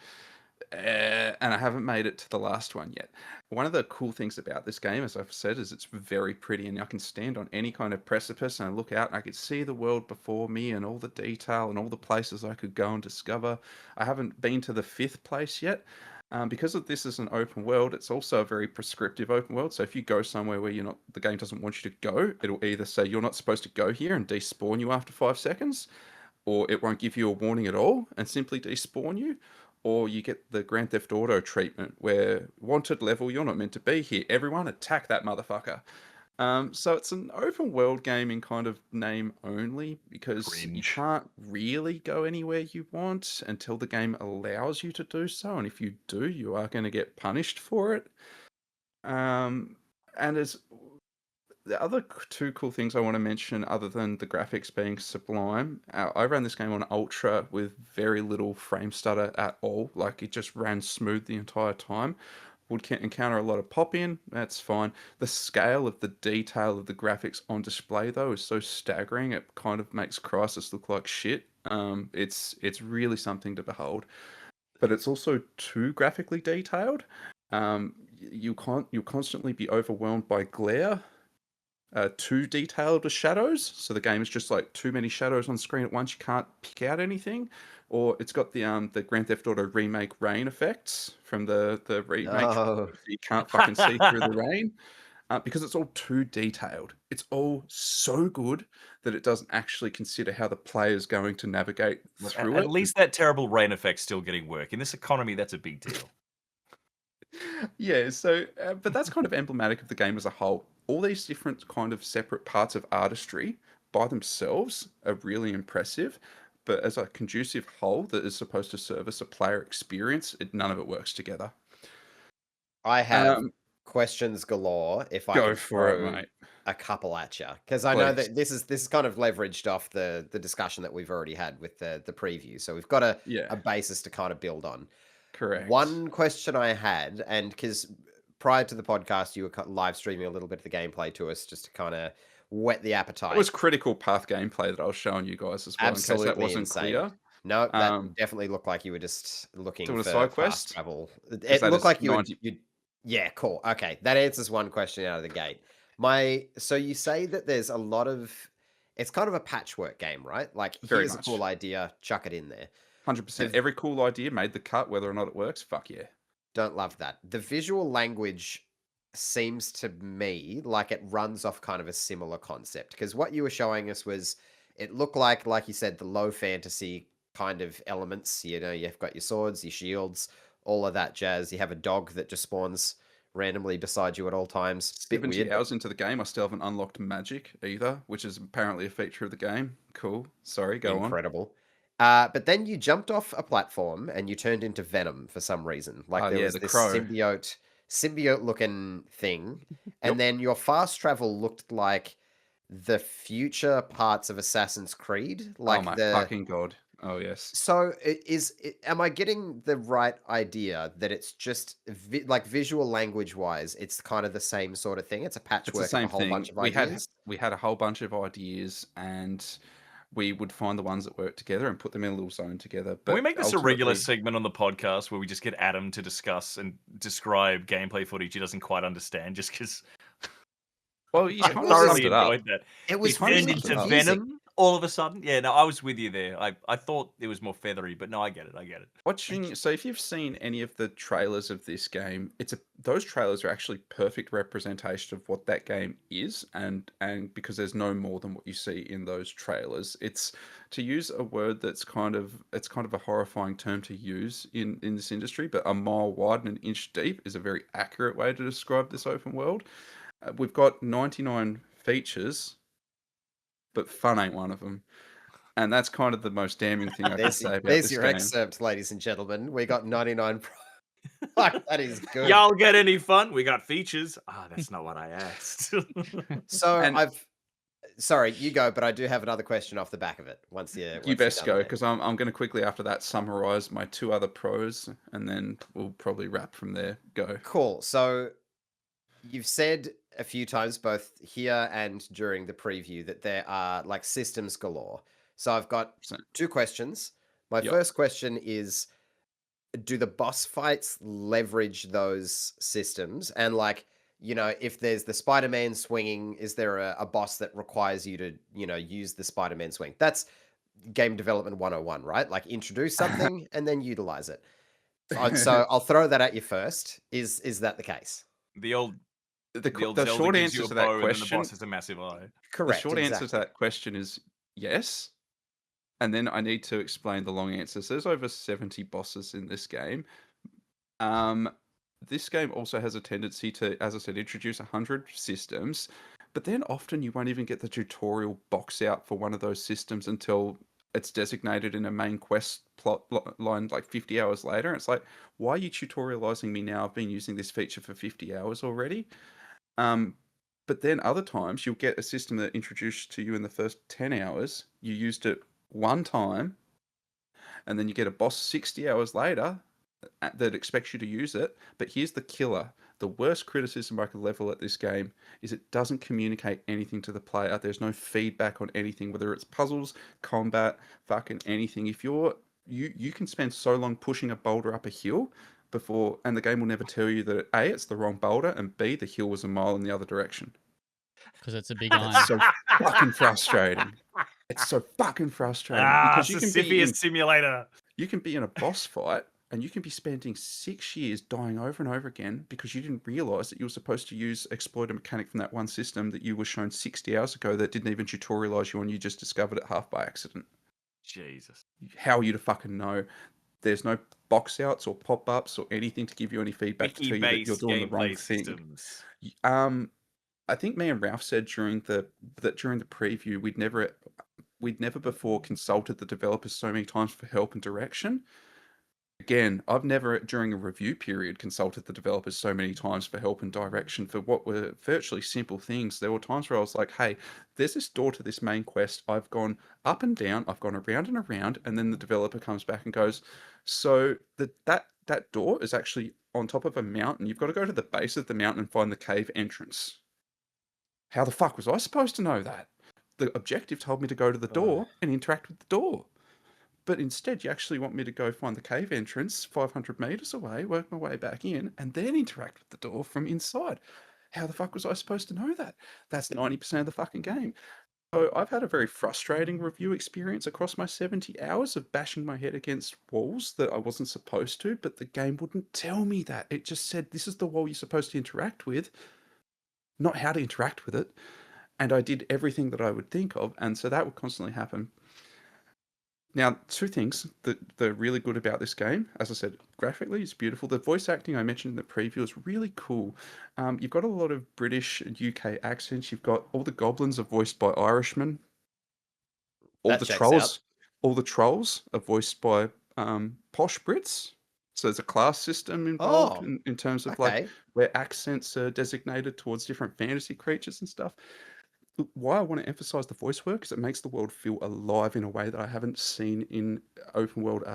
And I haven't made it to the last one yet. One of the cool things about this game, as I've said, is it's very pretty, and I can stand on any kind of precipice and I look out and I could see the world before me and all the detail and all the places I could go and discover. I haven't been to the 5th place yet. Because of this is an open world, it's also a very prescriptive open world. So if you go somewhere where the game doesn't want you to go, it'll either say you're not supposed to go here and despawn you after 5 seconds, or it won't give you a warning at all and simply despawn you, or you get the Grand Theft Auto treatment where wanted level, you're not meant to be here. Everyone attack that motherfucker. So it's an open world game in kind of name only, because you can't really go anywhere you want until the game allows you to do so. And if you do, you are going to get punished for it. And there's the other 2 cool things I want to mention, other than the graphics being sublime. I ran this game on Ultra with very little frame stutter at all. Like, it just ran smooth the entire time. Would encounter a lot of pop-in, that's fine. The scale of the detail of the graphics on display, though, is so staggering, it kind of makes Crysis look like shit. It's really something to behold. But it's also too graphically detailed. You'll constantly be overwhelmed by glare. Too detailed with shadows, so the game is just like too many shadows on screen at once. You can't pick out anything, or it's got the Grand Theft Auto remake rain effects from the remake. Oh. You can't fucking see through the rain because it's all too detailed. It's all so good that it doesn't actually consider how the player is going to navigate through it. At least that terrible rain effect's still getting work. In this economy, that's a big deal. Yeah, so, but that's kind of emblematic of the game as a whole. All these different kind of separate parts of artistry by themselves are really impressive, but as a conducive whole that is supposed to service a player experience, none of it works together. I have questions galore if I Go can for it, throw mate. a couple at you, because I know Please. that this is kind of leveraged off the discussion that we've already had with the preview, so we've got a basis to kind of build on. Correct. One question I had, and because prior to the podcast you were live streaming a little bit of the gameplay to us just to kind of whet the appetite. It was critical path gameplay that I was showing you guys as well. Absolutely, in case that wasn't insane. Clear. No, that definitely looked like you were just looking doing for a side fast quest travel. It looked like you yeah, cool. Okay, that answers one question out of the gate. So you say that there's a lot of, it's kind of a patchwork game, right? Like, Very here's much. a cool idea, chuck it in there. 100%. Every cool idea made the cut, whether or not it works. Fuck yeah. Don't love that. The visual language seems to me like it runs off kind of a similar concept, because what you were showing us was, it looked like you said, the low fantasy kind of elements. You know, you've got your swords, your shields, all of that jazz. You have a dog that just spawns randomly beside you at all times. Bit 70 weird, but hours into the game, I still haven't unlocked magic either, which is apparently a feature of the game. Cool. Sorry, go on. incredible. But then you jumped off a platform and you turned into Venom for some reason. Like there Yeah, was the this crow. symbiote looking thing, and Yep. then your fast travel looked like the future parts of Assassin's Creed, Oh like my the. fucking god. Oh yes. So am I getting the right idea that it's just like visual language wise, it's kind of the same sort of thing? It's a It's the patchwork of a same whole thing. bunch of We had ideas. a whole bunch of ideas, and we would find the ones that work together and put them in a little zone together. Can we But make this a regular ultimately, segment on the podcast where we just get Adam to discuss and describe gameplay footage he doesn't quite understand? Just because well, you I kind of was- summed thoroughly it up. enjoyed that. It He was kind of turned really summed it into up. confusing. Venom all of a sudden. Yeah, no, I was with you there. I thought it was more feathery, but no, I get it. I get it. Watching, so if you've seen any of the trailers of this game, those trailers are actually perfect representation of what that game is, and because there's no more than what you see in those trailers. It's, to use a word that's kind of a horrifying term to use in this industry, but a mile wide and an inch deep is a very accurate way to describe this open world. We've got 99 features, but fun ain't one of them. And that's kind of the most damning thing I can say about There's this your game. excerpt, ladies and gentlemen. We got 99. Fuck, that is good. Y'all get any fun? We got features. That's not what I asked. So And- sorry, you go, but I do have another question off the back of it. Once You you're best done go, there. because I'm going to quickly after that summarize my two other pros, and then we'll probably wrap from there. Go. Cool. So you've said a few times, both here and during the preview, that there are like systems galore. So I've got 100%. two questions. My Yep. first question is, do the boss fights leverage those systems? And like, you know, if there's the Spider-Man swinging, is there a boss that requires you to, you know, use the Spider-Man swing? That's game development 101, right? Like introduce something and then utilize it. So I'll throw that at you first. Is that the case? the old The Zelda short gives answer you a to bow that and then the question, boss has a massive eye. Correct. the short answer exactly. to that question is yes. And then I need to explain the long answer. So there's over 70 bosses in this game. This game also has a tendency to, as I said, introduce 100 systems, but then often you won't even get the tutorial box out for one of those systems until it's designated in a main quest plot line like 50 hours later. And it's like, why are you tutorializing me now? I've been using this feature for 50 hours already. But then other times you'll get a system that introduced to you in the first 10 hours. You used it one time, and then you get a boss 60 hours later that expects you to use it. But here's the killer. The worst criticism I could level at this game is it doesn't communicate anything to the player. There's no feedback on anything, whether it's puzzles, combat, fucking anything. If you can spend so long pushing a boulder up a hill before, and the game will never tell you that A, it's the wrong boulder, and B, the hill was a mile in the other direction. Because it's a big iron. It's so fucking frustrating. It's so fucking frustrating because Sisyphus Simulator. you can be in a boss fight and you can be spending 6 years dying over and over again because you didn't realize that you were supposed to use exploit a mechanic from that one system that you were shown 60 hours ago that didn't even tutorialize you on. You just discovered it half by accident. Jesus. How are you to fucking know? There's no box outs or pop ups or anything to give you any feedback to tell you that you're Wiki-based doing the wrong gameplay thing. systems. I think me and Ralph said during the preview we'd never before consulted the developers so many times for help and direction. Again, I've never during a review period consulted the developers so many times for help and direction for what were virtually simple things. There were times where I was like, hey, there's this door to this main quest. I've gone up and down, I've gone around and around, and then the developer comes back and goes, so that door is actually on top of a mountain. You've got to go to the base of the mountain and find the cave entrance. How the fuck was I supposed to know that? The objective told me to go to the door and interact with the door. But instead, you actually want me to go find the cave entrance 500 meters away, work my way back in, and then interact with the door from inside. How the fuck was I supposed to know that? That's 90% of the fucking game. So I've had a very frustrating review experience across my 70 hours of bashing my head against walls that I wasn't supposed to, but the game wouldn't tell me that. It just said, this is the wall you're supposed to interact with, not how to interact with it. And I did everything that I would think of, and so that would constantly happen. Now, two things that are really good about this game. As I said, graphically, it's beautiful. The voice acting I mentioned in the preview is really cool. You've got a lot of British and UK accents. You've got all the goblins are voiced by Irishmen. All That the checks out. trolls are voiced by posh Brits. So there's a class system involved Oh, in terms of like okay. where accents are designated towards different fantasy creatures and stuff. Why I want to emphasize the voice work is it makes the world feel alive in a way that I haven't seen in open world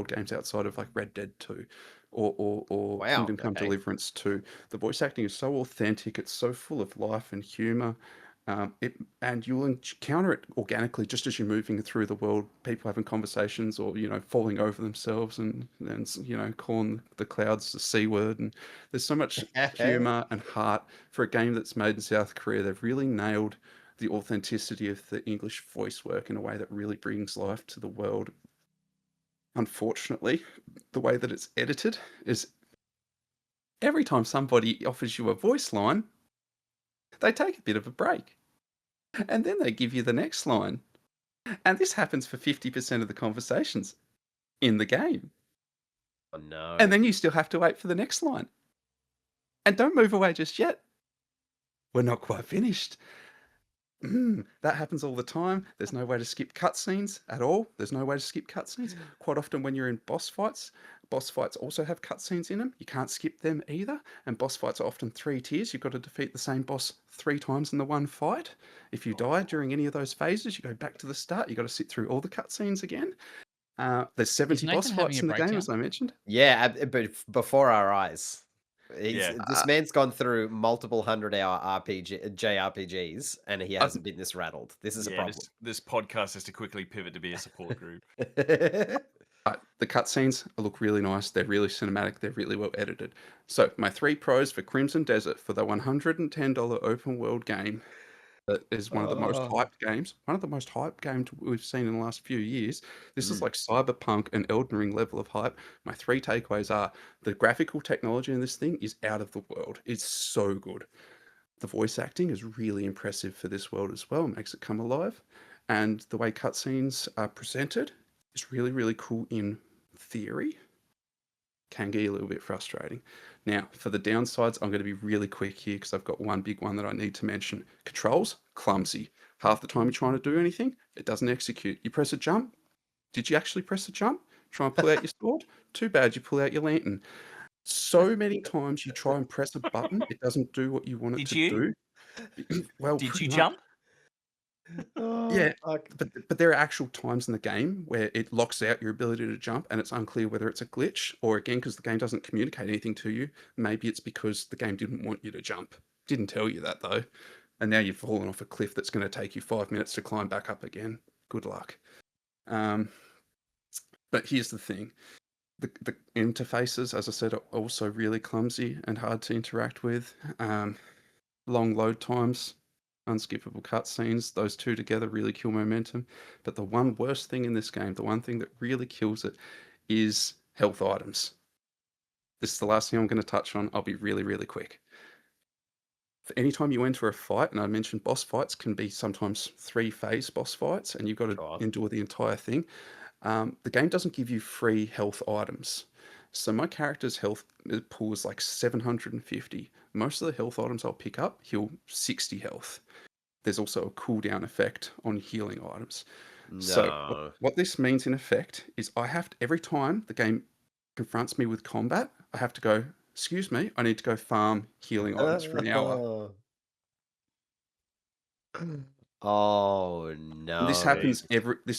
games outside of like Red Dead 2 or Wow. Kingdom Come Okay. Deliverance 2. The voice acting is so authentic, it's so full of life and humor. And you'll encounter it organically just as you're moving through the world, people having conversations or, falling over themselves and calling the clouds the C word. And there's so much humor and heart for a game that's made in South Korea. They've really nailed the authenticity of the English voice work in a way that really brings life to the world. Unfortunately, the way that it's edited is every time somebody offers you a voice line, they take a bit of a break. And then they give you the next line. And this happens for 50% of the conversations in the game. Oh no. And then you still have to wait for the next line. And don't move away just yet. We're not quite finished. That happens all the time. There's no way to skip cutscenes at all. There's no way to skip cutscenes. Quite often when you're in boss fights also have cutscenes in them. You can't skip them either. And boss fights are often 3 tiers. You've got to defeat the same boss 3 times in the one fight. If you die during any of those phases, you go back to the start. You've got to sit through all the cutscenes again. There's 70 boss Nathan having fights a in the game, breakdown? as I mentioned. Yeah, but before our eyes. Yeah. This man's gone through multiple 100-hour JRPGs, and he hasn't been this rattled. This is a Yeah, problem. this podcast has to quickly pivot to be a support group. The cutscenes look really nice. They're really cinematic. They're really well edited. So my 3 pros for Crimson Desert for the $110 open world game that is one of the most hyped games. One of the most hyped games we've seen in the last few years. This is like Cyberpunk and Elden Ring level of hype. My 3 takeaways are the graphical technology in this thing is out of the world. It's so good. The voice acting is really impressive for this world as well. It makes it come alive. And the way cutscenes are presented is really, really cool in theory. Can get a little bit frustrating. Now, for the downsides, I'm going to be really quick here because I've got one big one that I need to mention. Controls, clumsy. Half the time you're trying to do anything, it doesn't execute. You press a jump. Did you actually press a jump? Try and pull out your sword? Too bad you pull out your lantern. So many times you try and press a button, it doesn't do what you want it to do. Well, Did pretty you much. jump? Yeah, but there are actual times in the game where it locks out your ability to jump, and it's unclear whether it's a glitch or again because the game doesn't communicate anything to you. Maybe it's because the game didn't want you to jump. Didn't tell you that though, and now you've fallen off a cliff that's going to take you 5 minutes to climb back up again. Good luck. But here's the thing: the interfaces, as I said, are also really clumsy and hard to interact with. Long load times. Unskippable cutscenes, those two together really kill momentum. But the one worst thing in this game, the one thing that really kills it, is health items. This is the last thing I'm going to touch on. I'll be really, really quick. For any time you enter a fight, and I mentioned boss fights can be sometimes 3-phase boss fights, and you've got to endure the entire thing. The game doesn't give you free health items. So my character's health pool is like 750. Most of the health items I'll pick up heal 60 health. There's also a cooldown effect on healing items. No. So what this means in effect is I have to, every time the game confronts me with combat, I have to go, excuse me, I need to go farm healing items for an hour. Oh no. And this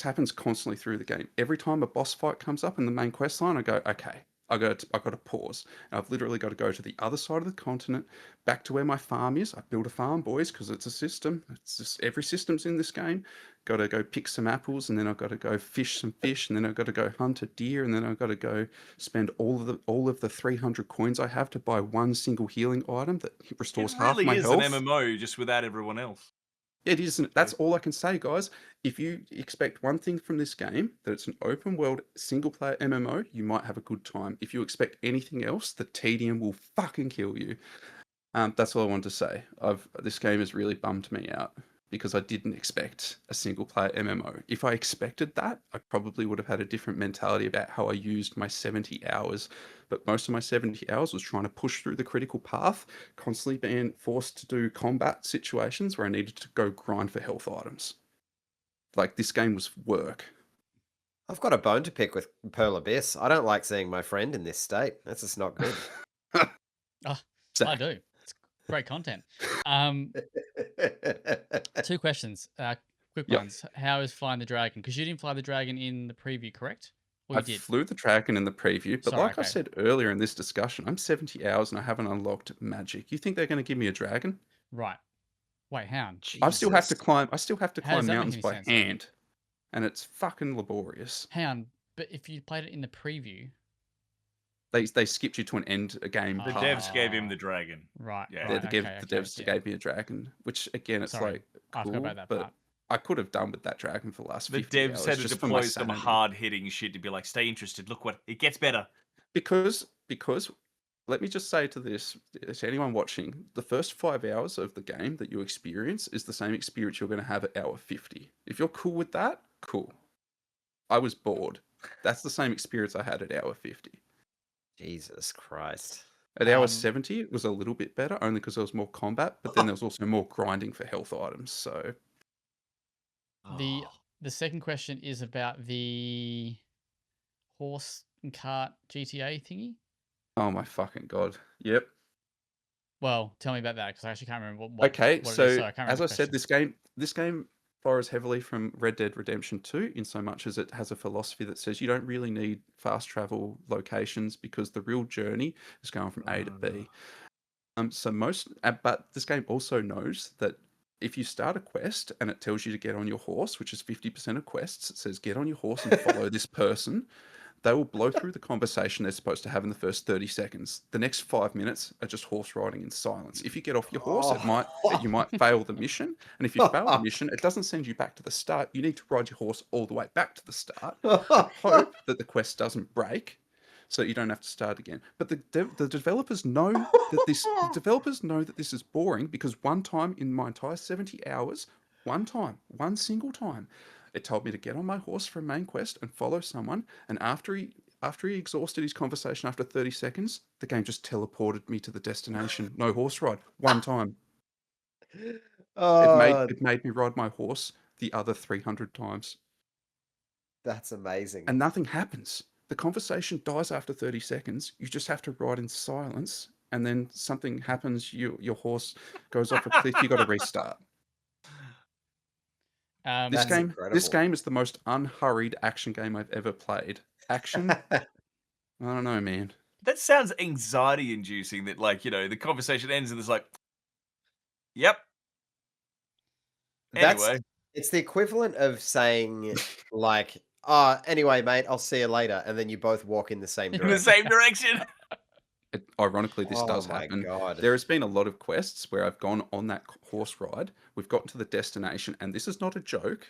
happens constantly through the game. Every time a boss fight comes up in the main quest line, I go, okay, I've got to pause. And I've literally got to go to the other side of the continent, back to where my farm is. I build a farm, boys, because it's a system. It's just every system's in this game. Got to go pick some apples, and then I've got to go fish some fish, and then I've got to go hunt a deer, and then I've got to go spend all of the 300 coins I have to buy one single healing item that restores half my health. It really is an MMO just without everyone else. It isn't. That's all I can say, guys. If you expect one thing from this game, that it's an open world single player MMO, you might have a good time. If you expect anything else, the tedium will fucking kill you. That's all I wanted to say. This game has really bummed me out because I didn't expect a single player MMO. If I expected that, I probably would have had a different mentality about how I used my 70 hours. But most of my 70 hours was trying to push through the critical path, constantly being forced to do combat situations where I needed to go grind for health items. Like, this game was work. I've got a bone to pick with Pearl Abyss. I don't like seeing my friend in this state. That's just not good. Oh, Zach. I do. It's great content. 2 questions. Quick Yep. ones. How is flying the dragon? Because you didn't fly the dragon in the preview, correct? Or I you did? flew the dragon in the preview, but Sorry, like I okay. said earlier in this discussion, I'm 70 hours and I haven't unlocked magic. You think they're going to give me a dragon? Right. Wait, Hound. I still have to Jesus. climb How does climb that make mountains any by sense? hand, and it's fucking laborious. Hound, but if you played it in the preview, They skipped you to an end a game The Ah. path. devs gave him the dragon. right, Yeah. Yeah, right, the okay, devs yeah. gave me a dragon, which again, it's Sorry, like I forgot cool, about that but part. I could have done with that dragon for the last The 50 devs hours had to just for my deploy some sanity. hard-hitting shit to be like, stay interested. Look what it gets better. Because let me just say to anyone watching, the first 5 hours of the game that you experience is the same experience you're going to have at hour 50. If you're cool with that, cool. I was bored. That's the same experience I had at hour 50. Jesus Christ. At hour 70, it was a little bit better, only because there was more combat, but then there was also more grinding for health items. So The second question is about the horse and cart GTA thingy. oh my fucking god. Yep. Well, tell me about that because I actually can't remember what Okay, it is. so So I can't remember as I the said, question. this game borrows heavily from Red Dead Redemption 2 in so much as it has a philosophy that says you don't really need fast travel locations because the real journey is going from A to B. But this game also knows that if you start a quest and it tells you to get on your horse, which is 50% of quests, it says get on your horse and follow this person. They will blow through the conversation they're supposed to have in the first 30 seconds. The next 5 minutes are just horse riding in silence. If you get off your horse, you might fail the mission. And if you fail the mission, it doesn't send you back to the start. You need to ride your horse all the way back to the start and hope that the quest doesn't break so that you don't have to start again. But the developers know that this is boring because one time in my entire 70 hours, one single time, it told me to get on my horse for a main quest and follow someone. And after he exhausted his conversation after 30 seconds, the game just teleported me to the destination. No horse ride. One time. It made me ride my horse the other 300 times. That's amazing. And nothing happens. The conversation dies after 30 seconds. You just have to ride in silence. And then something happens. Your horse goes off a cliff. You got to restart. This game is the most unhurried action game I've ever played. Action, I don't know, man. That sounds anxiety inducing that, like, the conversation ends and it's like, yep. Anyway. It's the equivalent of saying, like, anyway, mate, I'll see you later. And then you both walk in the same In direction. the same direction. Ironically, this does happen. God. There has been a lot of quests where I've gone on that horse ride. We've gotten to the destination, and this is not a joke.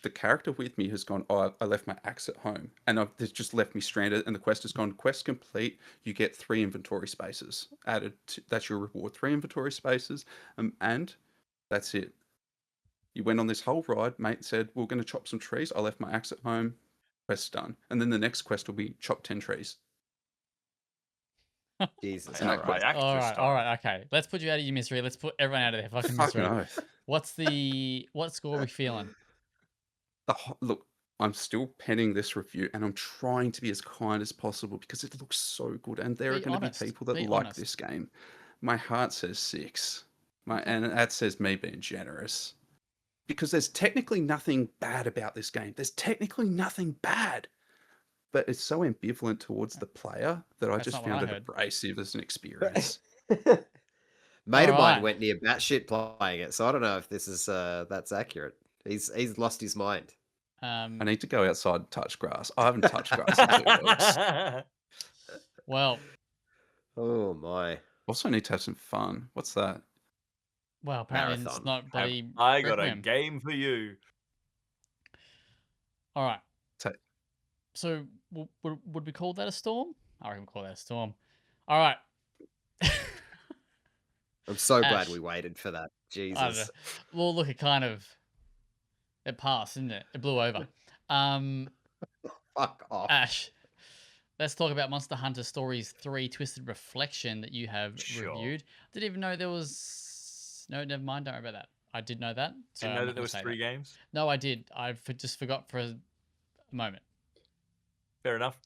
The character with me has gone, I left my axe at home. And they've just left me stranded, and the quest has gone, quest complete. You get 3 inventory spaces added. That's your reward, 3 inventory spaces. And that's it. You went on this whole ride. Mate said, we're going to chop some trees. I left my axe at home. Quest done. And then the next quest will be chop 10 trees. Jesus. And All right. All right, okay. Let's put you out of your misery. Let's put everyone out of their fucking misery. Oath. What score are we feeling? Look, I'm still penning this review and I'm trying to be as kind as possible because it looks so good. And there are going to be people that like this game. My heart says 6. And that says me being generous. Because there's technically nothing bad about this game. There's technically nothing bad. But it's so ambivalent towards the player that I just found it abrasive as an experience. Mate of mine went near batshit playing it, so I don't know if this is that's accurate. He's lost his mind. I need to go outside and touch grass. I haven't touched grass in 2 weeks. Well. Oh my. Also need to have some fun. What's that? Well, apparently it's not bloody. I got a game for you. All right. So would we call that a storm? I reckon we call that a storm. All right. I'm so glad Ash, we waited for that. I don't know. Jesus. Well, look, it passed, didn't it? It blew over. Fuck off. Ash, let's talk about Monster Hunter Stories 3 Twisted Reflection that you have Sure. reviewed. Didn't even know there was... No, never mind. Don't worry about that. I did know that. So Didn't I'm know not that there gonna was say 3 that. games. No, I did. Just forgot for a moment. Fair enough.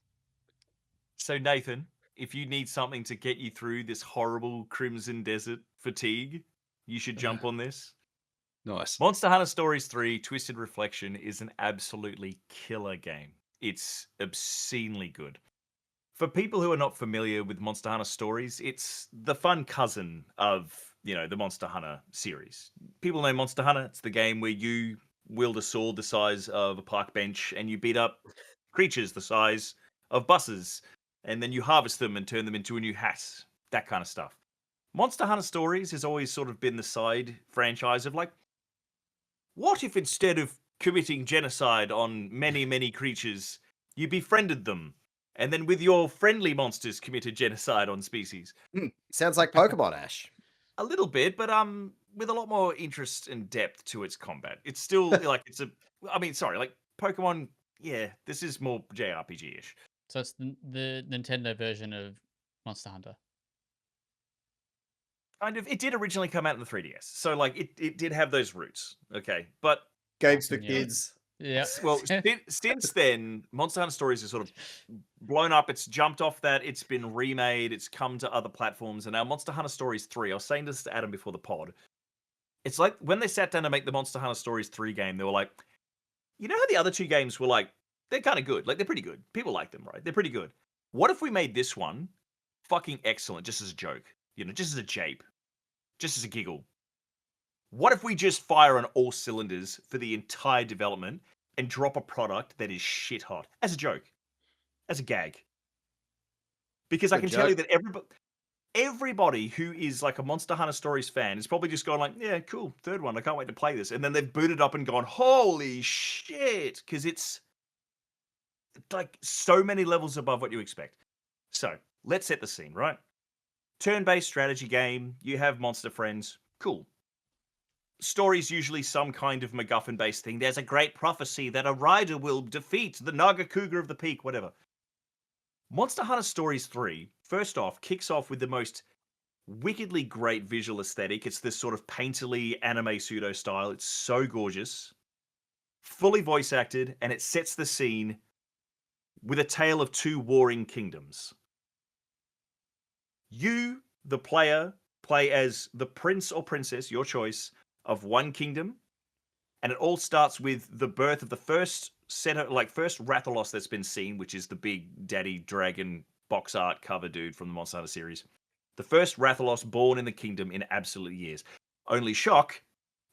So Nathan, if you need something to get you through this horrible Crimson Desert fatigue, you should jump on this. Nice. Monster Hunter Stories 3 Twisted Reflection is an absolutely killer game. It's obscenely good. For people who are not familiar with Monster Hunter Stories, it's the fun cousin of, the Monster Hunter series. People know Monster Hunter. It's the game where you wield a sword the size of a park bench and you beat up creatures the size of buses, and then you harvest them and turn them into a new hat. That kind of stuff. Monster Hunter Stories has always sort of been the side franchise of like, what if instead of committing genocide on many, many creatures, you befriended them, and then with your friendly monsters committed genocide on species? Sounds like Pokemon, Ash. A little bit, but with a lot more interest and depth to its combat. It's still like like Pokemon. Yeah, this is more JRPG-ish. So it's the Nintendo version of Monster Hunter. Kind of. It did originally come out in the 3DS, so like it did have those roots. Okay, but Games for Yeah. kids. Yeah. well, since then, Monster Hunter Stories has sort of blown up. It's jumped off that. It's been remade. It's come to other platforms, and now Monster Hunter Stories 3. I was saying this to Adam before the pod. It's like when they sat down to make the Monster Hunter Stories 3 game, they were like, you know how the other 2 games were like, they're kind of good. Like, they're pretty good. People like them, right? They're pretty good. What if we made this one fucking excellent just as a joke? Just as a jape. Just as a giggle. What if we just fire on all cylinders for the entire development and drop a product that is shit hot? As a joke. As a gag. Because I Good can tell you joke. that everybody who is like a Monster Hunter Stories fan is probably just going like, yeah, cool, 3rd one, I can't wait to play this. And then they've booted up and gone, holy shit, because it's like so many levels above what you expect. So let's set the scene, right? Turn-based strategy game, you have monster friends, cool. Story's usually some kind of MacGuffin-based thing. There's a great prophecy that a rider will defeat the Naga Cougar of the Peak, whatever. Monster Hunter Stories 3, first off, kicks off with the most wickedly great visual aesthetic. It's this sort of painterly anime pseudo style. It's so gorgeous. Fully voice acted, and it sets the scene with a tale of 2 warring kingdoms. You, the player, play as the prince or princess, your choice, of one kingdom, and it all starts with the birth of the first first Rathalos that's been seen, which is the big daddy dragon box art cover dude from the Monster Hunter series. The first Rathalos born in the kingdom in absolute years. Only shock,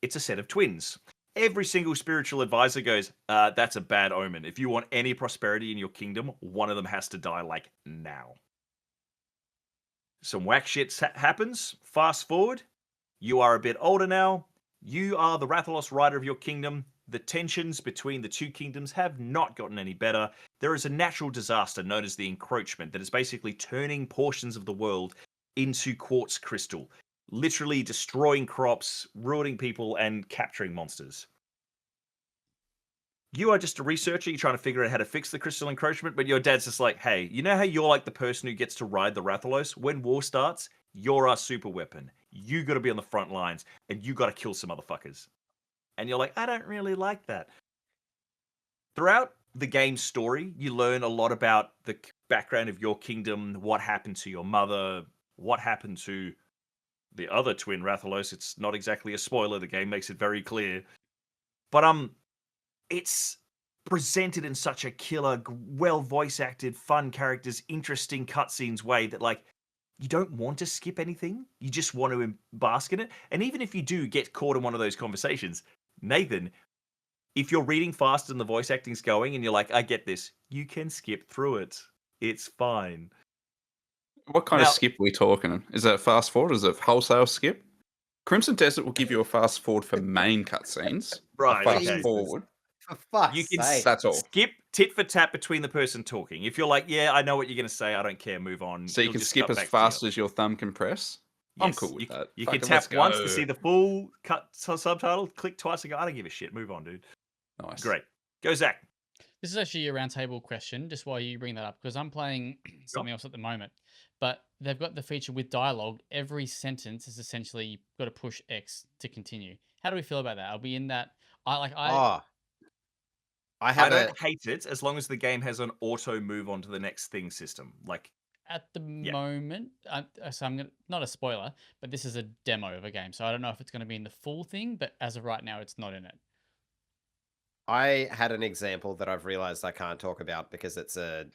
it's a set of twins. Every single spiritual advisor goes, that's a bad omen. If you want any prosperity in your kingdom, one of them has to die like now. Some whack shit happens. Fast forward, you are a bit older now. You are the Rathalos rider of your kingdom. The tensions between the 2 kingdoms have not gotten any better. There is a natural disaster known as the encroachment that is basically turning portions of the world into quartz crystal, literally destroying crops, ruining people, and capturing monsters. You are just a researcher, you're trying to figure out how to fix the crystal encroachment, but your dad's just like, hey, you know how you're like the person who gets to ride the Rathalos? When war starts, you're our super weapon. You got to be on the front lines, and you got to kill some motherfuckers. And you're like, I don't really like that. Throughout the game's story, you learn a lot about the background of your kingdom, what happened to your mother, what happened to the other twin Rathalos. It's not exactly a spoiler. The game makes it very clear. But it's presented in such a killer, well voice acted, fun characters, interesting cutscenes way that like you don't want to skip anything. You just want to bask in it. And even if you do get caught in one of those conversations, Nathan, if you're reading fast and the voice acting's going and you're like, I get this, you can skip through it. It's fine. What kind of skip are we talking? Is it fast forward? Is it wholesale skip? Crimson Desert will give you a fast forward for main cutscenes. Right, A fast okay. forward. For fuck's You can sake. That's all. skip tit for tat between the person talking. If you're like, yeah, I know what you're going to say, I don't care, move on. So you It'll can just skip cut as back to fast you. as your thumb can press. I'm Yes, cool with that. you can Fucking let's tap once to go. see the full cut subtitle. Click twice and go. I don't give a shit. Move on, dude. Nice. Great. Go, Zach. This is actually a roundtable question, just while you bring that up, because I'm playing something else at the moment. But they've got the feature with dialogue. Every sentence is essentially got to push X to continue. How do we feel about that? Are we in that? I I I have don't hate it as long as the game has an auto move on to the next thing system. Like, at the Yeah. moment. So I'm gonna, not a spoiler, but this is a demo of a game, so I don't know if it's going to be in the full thing. But as of right now, it's not in it. I had an example that I've realized I can't talk about because it's a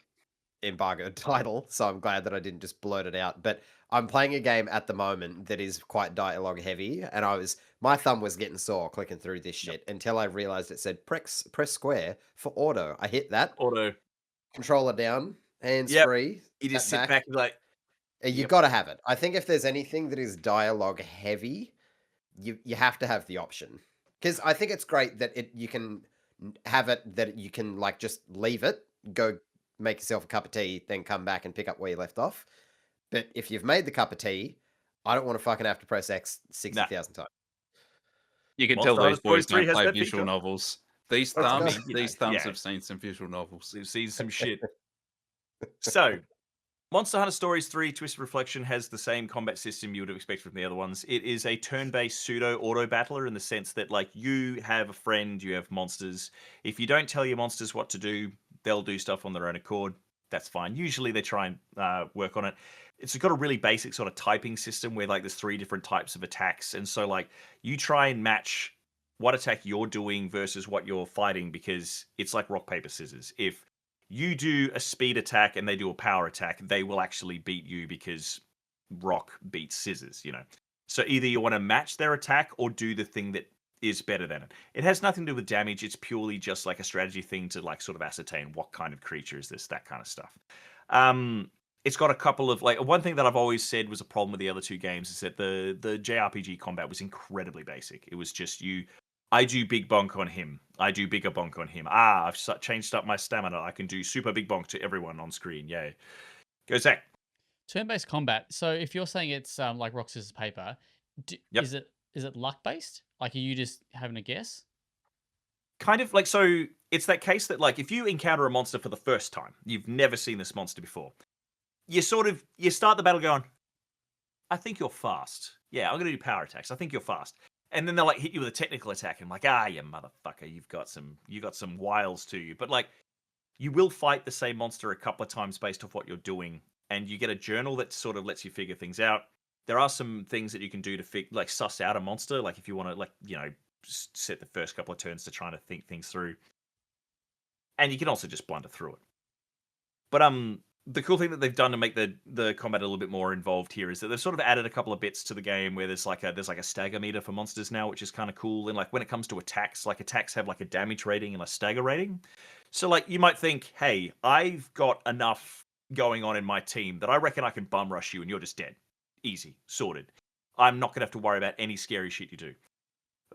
embargoed title, so I'm glad that I didn't just blurt it out. But I'm playing a game at the moment that is quite dialogue heavy, and my thumb was getting sore clicking through this shit until I realized it said press square for auto. I hit that, auto. controller down, hands Yep. free. You just sat sit back and be like, You Yep. got to have it. I think if there's anything that is dialogue heavy, you have to have the option, because I think it's great that you can have it that you can like just leave it, go make yourself a cup of tea, then come back and pick up where you left off. But if you've made the cup of tea, I don't want to fucking have to press X 60,000 times. You can Monster tell Hunter these boys Stories 3 don't has play that visual feature. novels. These Let's go. thumbs, You know, these thumbs yeah. have seen some visual novels. We've seen some shit. So, Monster Hunter Stories 3 Twisted Reflection has the same combat system you would have expected from the other ones. It is a turn-based pseudo auto battler in the sense that, like, you have a friend, you have monsters. If you don't tell your monsters what to do, they'll do stuff on their own accord. That's fine. Usually they try and work on it. It's got a really basic sort of typing system where, like, there's 3 different types of attacks, and so, like, you try and match what attack you're doing versus what you're fighting, because it's like rock paper scissors. If you do a speed attack and they do a power attack, they will actually beat you because rock beats scissors, you know. So either you want to match their attack or do the thing that is better than it. It has nothing to do with damage. It's purely just like a strategy thing to like sort of ascertain what kind of creature is this, that kind of stuff. It's got a couple of like, one thing that I've always said was a problem with the other 2 games is that the JRPG combat was incredibly basic. It was just I do big bonk on him. I do bigger bonk on him. I've changed up my stamina. I can do super big bonk to everyone on screen. Yay. Go, Zach. Turn-based combat. So if you're saying it's like rock scissors paper, Yep. is it luck-based? Like, are you just having a guess? Kind of like, so it's that case that like if you encounter a monster for the first time, you've never seen this monster before, you start the battle going, I think you're fast. Yeah, I'm gonna do power attacks. I think you're fast. And then they'll like hit you with a technical attack and like, you motherfucker, you've got some wiles to you. But like, you will fight the same monster a couple of times based off what you're doing, and you get a journal that sort of lets you figure things out. There are some things that you can do to like suss out a monster, like if you want to like, you know, set the first couple of turns to trying to think things through. And you can also just blunder through it. But the cool thing that they've done to make the combat a little bit more involved here is that they've sort of added a couple of bits to the game where there's like a stagger meter for monsters now, which is kind of cool. And like when it comes to attacks, like attacks have like a damage rating and a stagger rating. So like you might think, hey, I've got enough going on in my team that I reckon I can bum rush you and you're just dead. Easy, sorted. I'm not gonna have to worry about any scary shit you do.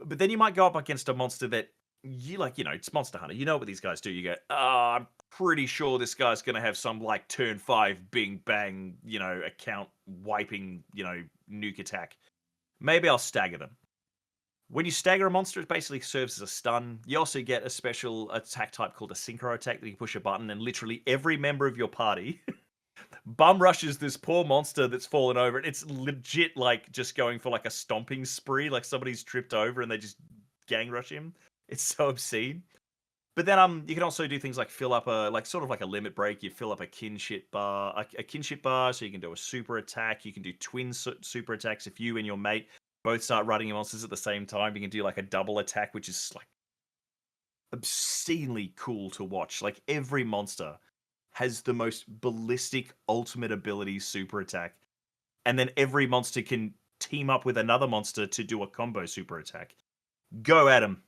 But then you might go up against a monster that you like, you know, it's Monster Hunter. You know what these guys do. You go, I'm pretty sure this guy's going to have some like turn 5 bing bang, you know, account wiping, you know, nuke attack. Maybe I'll stagger them. When you stagger a monster, it basically serves as a stun. You also get a special attack type called a synchro attack that you push a button and literally every member of your party bum rushes this poor monster that's fallen over. It's legit like just going for like a stomping spree, like somebody's tripped over and they just gang rush him. It's so obscene. But then you can also do things like fill up a like sort of like a limit break. You fill up a kinship bar, so you can do a super attack. You can do twin super attacks if you and your mate both start running your monsters at the same time. You can do like a double attack, which is like obscenely cool to watch. Like every monster has the most ballistic ultimate ability super attack, and then every monster can team up with another monster to do a combo super attack. Go, Adam.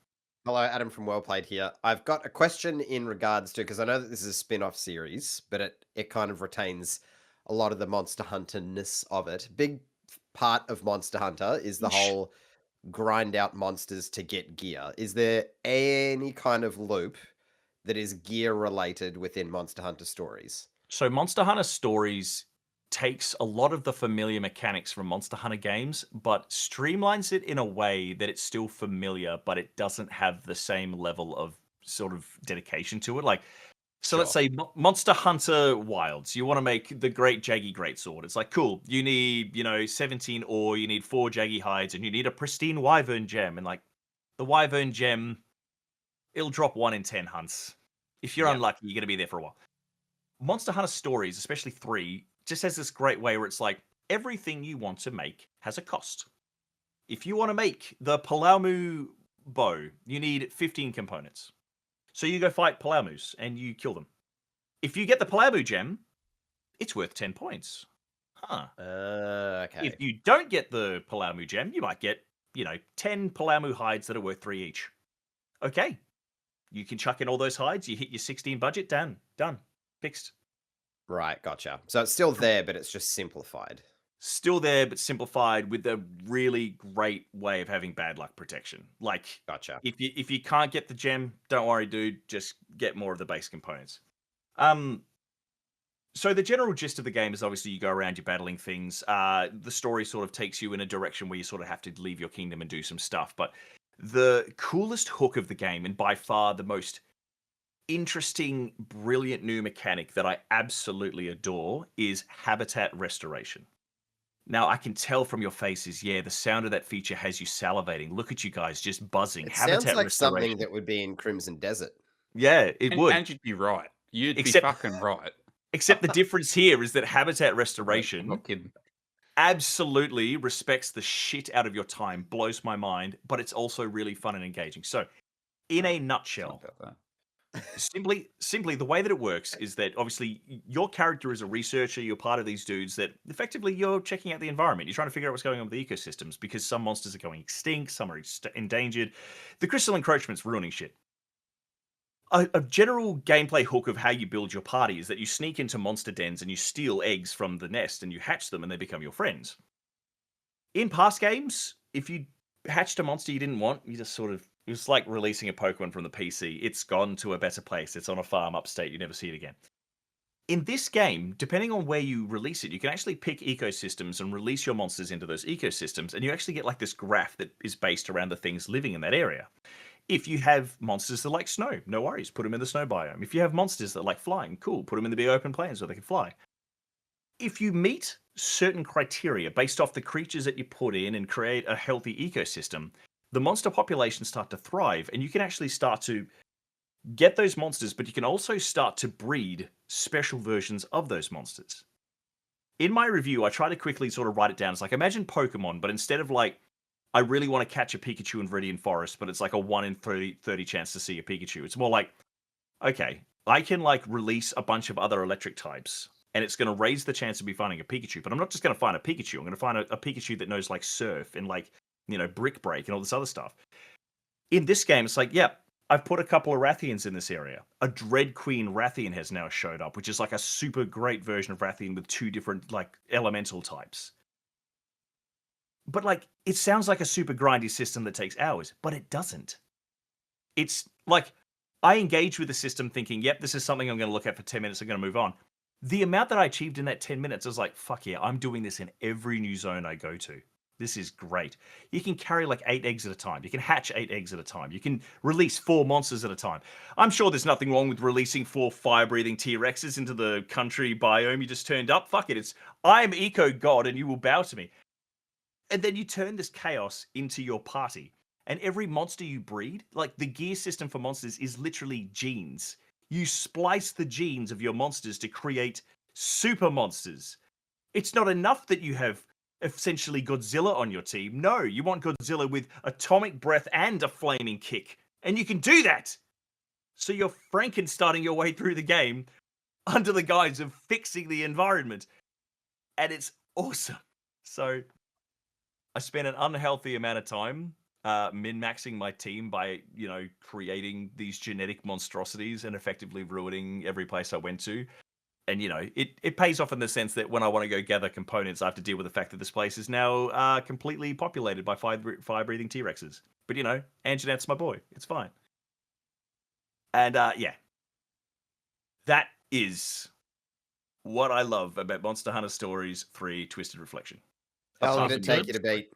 Hello, Adam from WellPlayed here. I've got a question in regards to, because I know that this is a spin-off series, but it kind of retains a lot of the Monster Hunter-ness of it. Big part of Monster Hunter is the whole grind out monsters to get gear. Is there any kind of loop that is gear related within Monster Hunter Stories? So Monster Hunter Stories takes a lot of the familiar mechanics from Monster Hunter games, but streamlines it in a way that it's still familiar, but it doesn't have the same level of sort of dedication to it. Like, so let's Sure. say Monster Hunter Wilds. You want to make the Great Jaggy Greatsword. It's like, cool. You need, 17 ore, you need 4 Jaggy hides, and you need a pristine Wyvern gem. And like, the Wyvern gem, it'll drop 1 in 10 hunts. If you're Yeah. unlucky, you're going to be there for a while. Monster Hunter Stories, especially 3, just has this great way where it's like, everything you want to make has a cost. If you want to make the Palaumu bow, you need 15 components. So you go fight Palaumus and you kill them. If you get the Palaumu gem, it's worth 10 points. Huh. Okay. If you don't get the Palaumu gem, you might get, 10 Palaumu hides that are worth 3 each. Okay. You can chuck in all those hides, you hit your 16 budget, done. Fixed. Right, gotcha. So it's still there, but it's just simplified. Still there, but simplified with a really great way of having bad luck protection. Like, Gotcha. if you can't get the gem, don't worry, dude. Just get more of the base components. So the general gist of the game is obviously you go around, you're battling things. The story sort of takes you in a direction where you sort of have to leave your kingdom and do some stuff. But the coolest hook of the game, and by far the most interesting, brilliant new mechanic that I absolutely adore, is habitat restoration. Now, I can tell from your faces, yeah, the sound of that feature has you salivating. Look at you guys just buzzing. It sounds like something restoration. that would be in Crimson Desert. Yeah, it would. And you'd be right. You'd Except- be fucking right. Except the difference here is that habitat I'm restoration not kidding. absolutely respects the shit out of your time, blows my mind, but it's also really fun and engaging. So, in a nutshell, Sorry about that. simply the way that it works is that obviously your character is a researcher, you're part of these dudes that effectively you're checking out the environment, you're trying to figure out what's going on with the ecosystems because some monsters are going extinct, some are endangered. The crystal encroachment's ruining shit. A general gameplay hook of how you build your party is that you sneak into monster dens and you steal eggs from the nest and you hatch them and they become your friends. In past games, if you hatched a monster you didn't want, you just sort of, it was like releasing a Pokemon from the PC. It's gone to a better place. It's on a farm upstate. You never see it again. In this game, depending on where you release it, you can actually pick ecosystems and release your monsters into those ecosystems. And you actually get like this graph that is based around the things living in that area. If you have monsters that like snow, no worries, put them in the snow biome. If you have monsters that like flying, cool, put them in the big open plains where they can fly. If you meet certain criteria based off the creatures that you put in and create a healthy ecosystem, the monster populations start to thrive, and you can actually start to get those monsters, but you can also start to breed special versions of those monsters. In my review, I try to quickly sort of write it down. It's like, imagine Pokemon, but instead of like, I really want to catch a Pikachu in Viridian Forest, but it's like a 1 in 30 chance to see a Pikachu. It's more like, okay, I can like release a bunch of other electric types, and it's going to raise the chance of me finding a Pikachu. But I'm not just going to find a Pikachu. I'm going to find a Pikachu that knows like Surf and like, Brick Break and all this other stuff. In this game, it's like, yep, I've put a couple of Rathians in this area. A Dread Queen Rathian has now showed up, which is like a super great version of Rathian with 2 different like elemental types. But like, it sounds like a super grindy system that takes hours, but it doesn't. It's like, I engage with the system thinking, yep, this is something I'm going to look at for 10 minutes, I'm going to move on. The amount that I achieved in that 10 minutes, I was like, fuck yeah, I'm doing this in every new zone I go to. This is great. You can carry like 8 eggs at a time. You can hatch 8 eggs at a time. You can release 4 monsters at a time. I'm sure there's nothing wrong with releasing 4 fire-breathing T-Rexes into the country biome you just turned up. Fuck it. I am eco god and you will bow to me. And then you turn this chaos into your party. And every monster you breed, like the gear system for monsters is literally genes. You splice the genes of your monsters to create super monsters. It's not enough that you have essentially Godzilla on your team. No, you want Godzilla with atomic breath and a flaming kick. And you can do that. So you're Frankensteining your way through the game under the guise of fixing the environment. And it's awesome. So I spent an unhealthy amount of time min-maxing my team by, creating these genetic monstrosities and effectively ruining every place I went to. And, it pays off in the sense that when I want to go gather components, I have to deal with the fact that this place is now completely populated by fire-breathing T-Rexes. But, Anjanet's my boy. It's fine. And, yeah. That is what I love about Monster Hunter Stories 3 Twisted Reflection. How long Apart did it from take you to beat?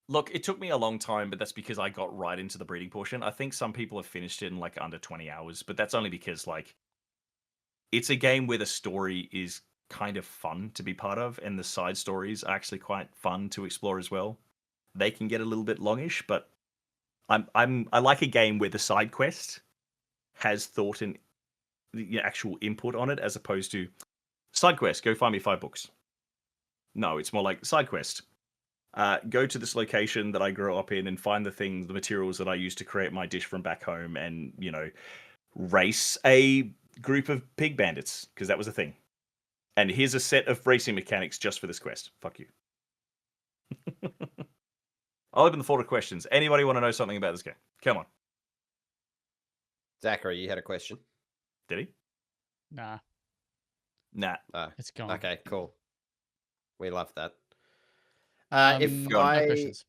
Look, it took me a long time, but that's because I got right into the breeding portion. I think some people have finished it in like under 20 hours, but that's only because like it's a game where the story is kind of fun to be part of, and the side stories are actually quite fun to explore as well. They can get a little bit longish, but I like a game where the side quest has thought and the actual input on it, as opposed to side quest, go find me 5 books. No, it's more like side quest. Go to this location that I grew up in and find the materials that I used to create my dish from back home, and race a group of pig bandits, because that was a thing. And here's a set of racing mechanics just for this quest. Fuck you. I'll open the floor to questions. Anybody want to know something about this game? Come on. Zachary, you had a question. Did he? Nah, Nah. it's gone. Okay, cool. We love that. If No I, questions.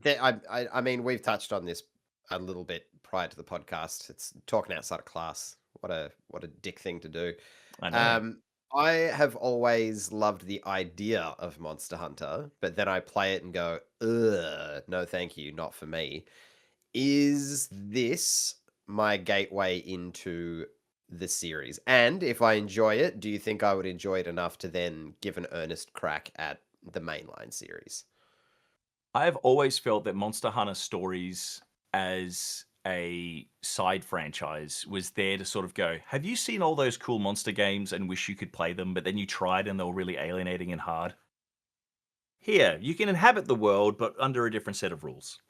I mean, we've touched on this a little bit prior to the podcast. It's talking outside of class. What a dick thing to do. I know. I have always loved the idea of Monster Hunter, but then I play it and go, ugh, no, thank you, not for me. Is this my gateway into the series? And if I enjoy it, do you think I would enjoy it enough to then give an earnest crack at the mainline series? I've always felt that Monster Hunter Stories as a side franchise was there to sort of go, have you seen all those cool monster games and wish you could play them, but then you tried and they were really alienating and hard? Here, you can inhabit the world, but under a different set of rules.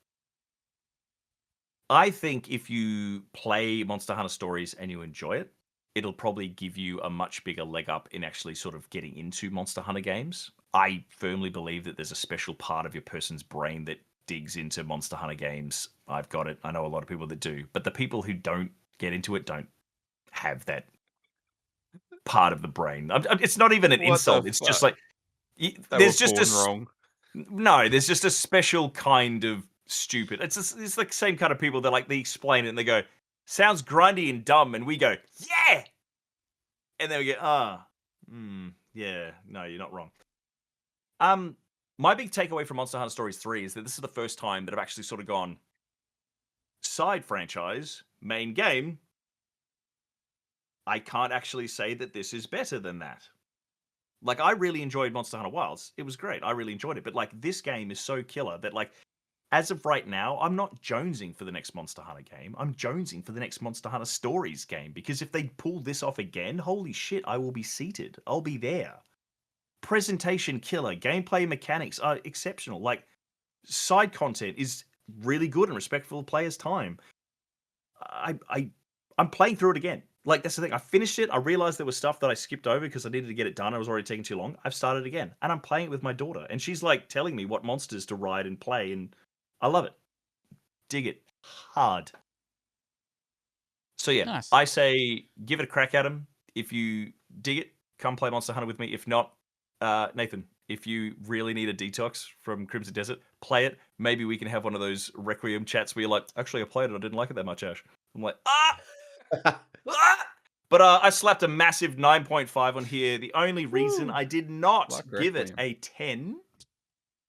I think if you play Monster Hunter Stories and you enjoy it, it'll probably give you a much bigger leg up in actually sort of getting into Monster Hunter games. I firmly believe that there's a special part of your person's brain that digs into Monster Hunter games. I've got it. I know a lot of people that do. But the people who don't get into it don't have that part of the brain. It's not even an What the insult. It's just fuck? like, They there's were just born a... wrong. No, there's just a special kind of stupid. It's like the same kind of people that like they explain it and they go, sounds grindy and dumb, and we go, yeah, and then we go, yeah, no, you're not wrong. My big takeaway from Monster Hunter Stories 3 is that this is the first time that I've actually sort of gone side franchise, main game. I can't actually say that this is better than that. Like, I really enjoyed Monster Hunter Wilds. It was great. I really enjoyed it. But, like, this game is so killer that, like, as of right now, I'm not jonesing for the next Monster Hunter game. I'm jonesing for the next Monster Hunter Stories game. Because if they pull this off again, holy shit, I will be seated. I'll be there. Presentation killer. Gameplay mechanics are exceptional. Like, side content is really good and respectful of players' time. I'm playing through it again. Like, that's the thing. I finished it. I realized there was stuff that I skipped over because I needed to get it done. I was already taking too long. I've started again. And I'm playing it with my daughter. And she's, like, telling me what monsters to ride and play. And I love it. Dig it. Hard. So, yeah. Nice. I say give it a crack at them. If you dig it, come play Monster Hunter with me. If not, Nathan, if you really need a detox from Crimson Desert, play it. Maybe we can have one of those Requiem chats where you're like, actually, I played it. I didn't like it that much, Ash. I'm like, But I slapped a massive 9.5 on here. The only reason Woo. I did not Like give it Requiem. a 10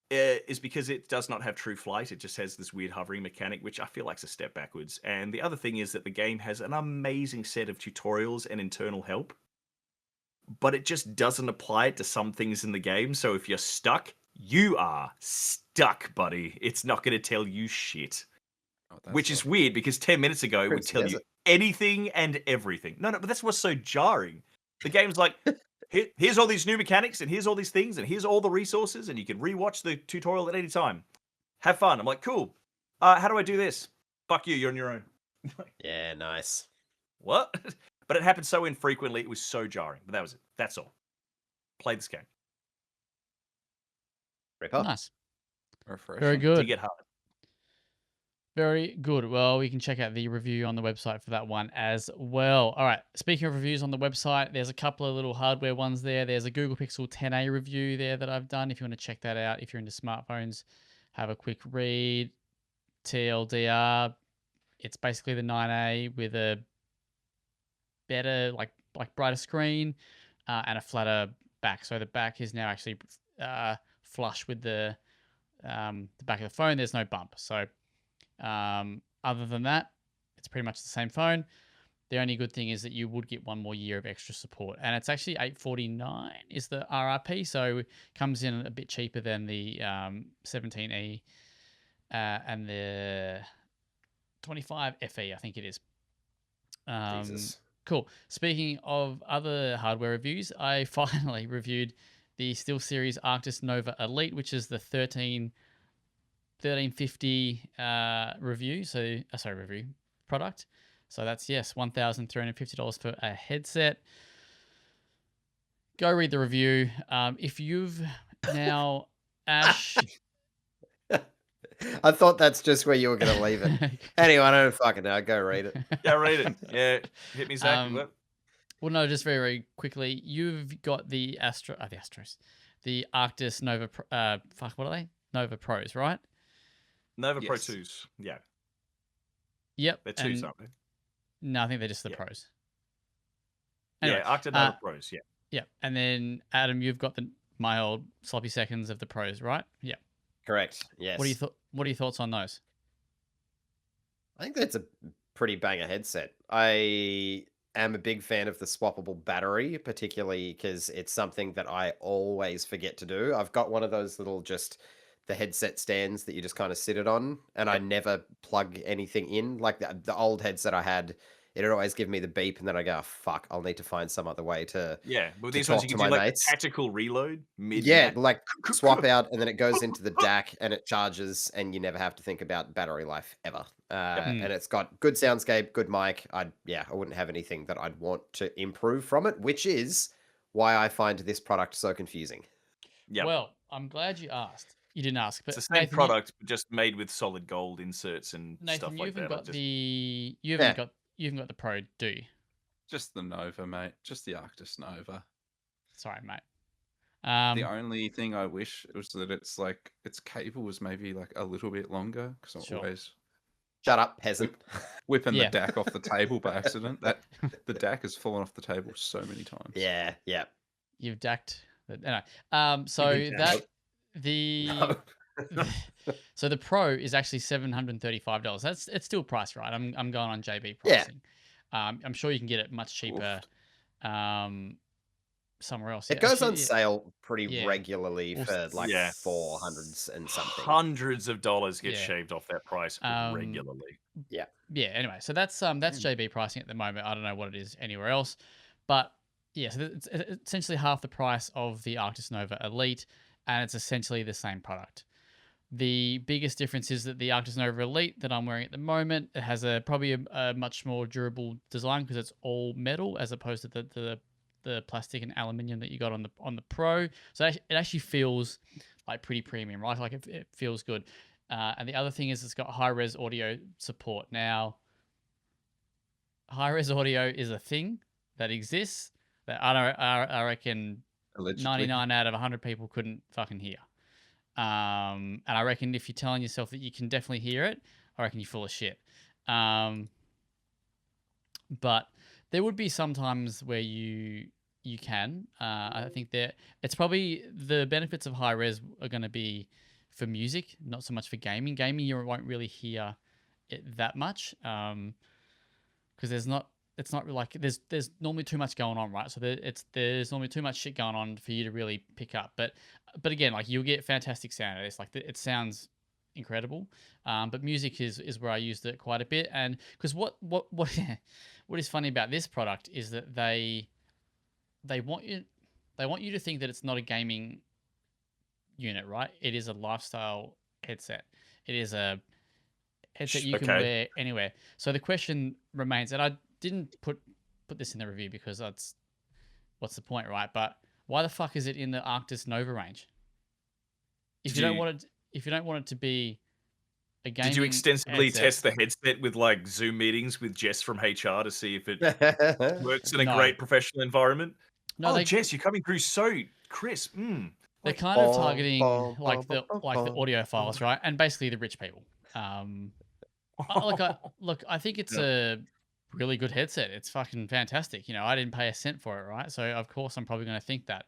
is because it does not have true flight. It just has this weird hovering mechanic, which I feel like is a step backwards. And the other thing is that the game has an amazing set of tutorials and internal help, but it just doesn't apply it to some things in the game. So if you're stuck, you are stuck, buddy. It's not going to tell you shit. Oh, that's Which is like- weird because 10 minutes ago it would Crimson tell you Desert. anything and everything. No, but that's what's so jarring. The game's like, here's all these new mechanics and here's all these things and here's all the resources and you can rewatch the tutorial at any time. Have fun. I'm like, cool. How do I do this? Fuck you, you're on your own. Yeah, nice. What? But it happened so infrequently, it was so jarring. But that was it. That's all. Play this game. Ripper. Nice. refreshing. Very good. To get hard. Very good. Well, we can check out the review on the website for that one as well. All right. Speaking of reviews on the website, there's a couple of little hardware ones there. There's a Google Pixel 10a review there that I've done. If you want to check that out, if you're into smartphones, have a quick read. TLDR, it's basically the 9A with a better, like brighter screen, and a flatter back. So the back is now actually flush with the back of the phone. There's no bump. So other than that, it's pretty much the same phone. The only good thing is that you would get 1 more year of extra support, and it's actually $849 is the RRP, so it comes in a bit cheaper than the 17E and the 25 FE, I think it is. Jesus. Cool. Speaking of other hardware reviews, I finally reviewed the SteelSeries Arctis Nova Elite, which is the 1350 review. So review product. So that's $1,350 for a headset. Go read the review. If you've now Ash. I thought that's just where you were going to leave it. Anyway, I don't fucking know. Go read it. Yeah, read it. Yeah, hit me, Zach. Well, no, just very, very quickly. You've got the the Arctis Nova. What are they? Nova Pros, right? Nova Pro 2s. Yeah. Yep. They're 2s, aren't they? No, I think they're just the Pros. Anyway, yeah, Arctis Nova Pros. Yeah. Yeah, and then Adam, you've got my old sloppy seconds of the Pros, right? Yeah. Correct. Yes. What are your thoughts on those? I think that's a pretty banger headset. I am a big fan of the swappable battery, particularly because it's something that I always forget to do. I've got one of those little the headset stands that you just kind of sit it on, and I never plug anything in. Like the old headset I had, it'd always give me the beep, and then I go, oh, fuck, I'll need to find some other way to but with these talk ones you to can do my like mates. tactical reload mid. Yeah, like swap out, and then it goes into the DAC, and it charges, and you never have to think about battery life ever. And it's got good soundscape, good mic. I wouldn't have anything that I'd want to improve from it, which is why I find this product so confusing. Yeah. Well, I'm glad you asked. You didn't ask, but it's the same product, just made with solid gold inserts and stuff like that. You haven't got the Pro, do you? Just the Nova, mate. Just the Arctis Nova. Sorry, mate. The only thing I wish was that its cable was maybe like a little bit longer, because I'm always shut up, peasant, whipping the DAC off the table by accident. That the DAC has fallen off the table so many times. Yeah. You've DAC'd. Anyway, so the Pro is actually $735. It's still priced right. I'm going on JB pricing. Yeah. I'm sure you can get it much cheaper somewhere else. It goes on sale pretty regularly for like 400s and something. Hundreds of dollars get shaved off that price regularly. Yeah. Anyway, so that's JB pricing at the moment. I don't know what it is anywhere else, but so it's essentially half the price of the Arctis Nova Elite, and it's essentially the same product. The biggest difference is that the Arctis Nova Elite that I'm wearing at the moment, it has probably a much more durable design because it's all metal as opposed to the plastic and aluminium that you got on the Pro. So it actually feels like pretty premium, right? Like it feels good. And the other thing is it's got high-res audio support. Now, high-res audio is a thing that exists that I reckon allegedly 99 out of 100 people couldn't fucking hear. And I reckon if you're telling yourself that you can definitely hear it, I reckon you're full of shit. But there would be some times where you can. I think that it's probably the benefits of high res are going to be for music, not so much for gaming. Gaming, you won't really hear it that much because it's not like there's normally too much going on, right? So there's normally too much shit going on for you to really pick up. But again, like you'll get fantastic sound out of this. Like it sounds incredible. But music is where I used it quite a bit. And because what is funny about this product is that they want you to think that it's not a gaming unit, right? It is a lifestyle headset. It is a headset you can wear anywhere. So the question remains, and I didn't put this in the review because what's the point, right? But why the fuck is it in the Arctis Nova range? If you don't want it to be a gaming Did you extensively headset, test the headset with like Zoom meetings with Jess from HR to see if it works in a great professional environment? No, Jess, you're coming through so crisp. They're kind of targeting like the audio files, right? And basically the rich people. I think it's really good headset. It's fucking fantastic. You know, I didn't pay a cent for it, right? So of course I'm probably going to think that.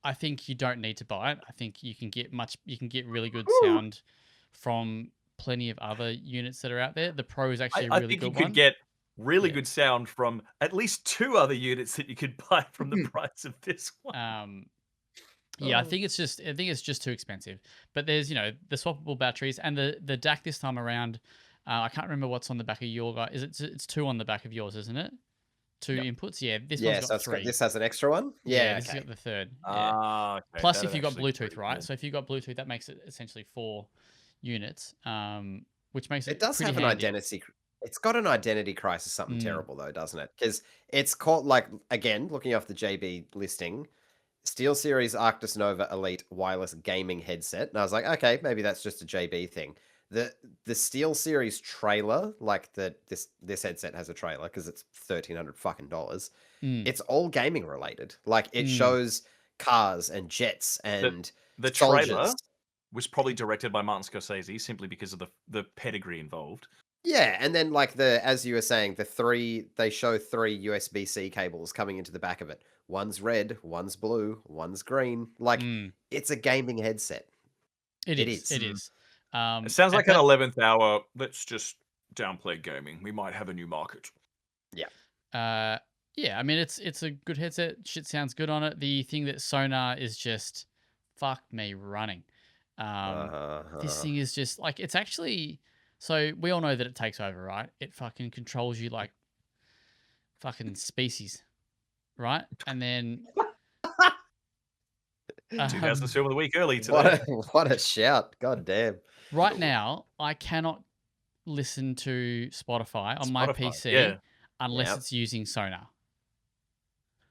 I think you don't need to buy it. I think you can get really good sound from plenty of other units that are out there. The Pro is actually a I really think you good could one. get really Yeah. good sound from at least 2 other units that you could buy from the price of this one. Yeah, I think it's just too expensive. But there's, you know, the swappable batteries and the DAC this time around. I can't remember what's on the back of your guy. It's 2 on the back of yours, isn't it? 2 Yep. inputs. Yeah, this Yeah, one's so got 3. this has an extra one. Yeah, Yeah, this has okay. got the 3rd. Yeah. Ah, okay. Plus, if that'd you got actually be Bluetooth, pretty right? cool. So if you got Bluetooth, that makes it essentially 4 units, which makes It it does pretty have an handy. identity. It's got an identity crisis, something Mm. terrible though, doesn't it? Because it's called, like, again, looking off the JB listing, SteelSeries Arctis Nova Elite wireless gaming headset, and I was like, okay, maybe that's just a JB thing. The SteelSeries trailer, like this headset has a trailer because it's $1,300 fucking dollars. Mm. It's all gaming related. Like it shows cars and jets and The soldiers. trailer was probably directed by Martin Scorsese simply because of the pedigree involved. Yeah, and then like as you were saying, they show 3 USB-C cables coming into the back of it. One's red, one's blue, one's green. Like it's a gaming headset. It is. It sounds like an 11th hour. Let's just downplay gaming. We might have a new market. Yeah. Yeah, I mean it's a good headset. Shit sounds good on it. The thing that sonar is just fuck me running. This thing is just like, it's actually, so we all know that it takes over, right? It fucking controls you like fucking species, right? And then 2000 film of the week early today. What a shout. God damn. Right now, I cannot listen to Spotify on my PC unless it's using sonar.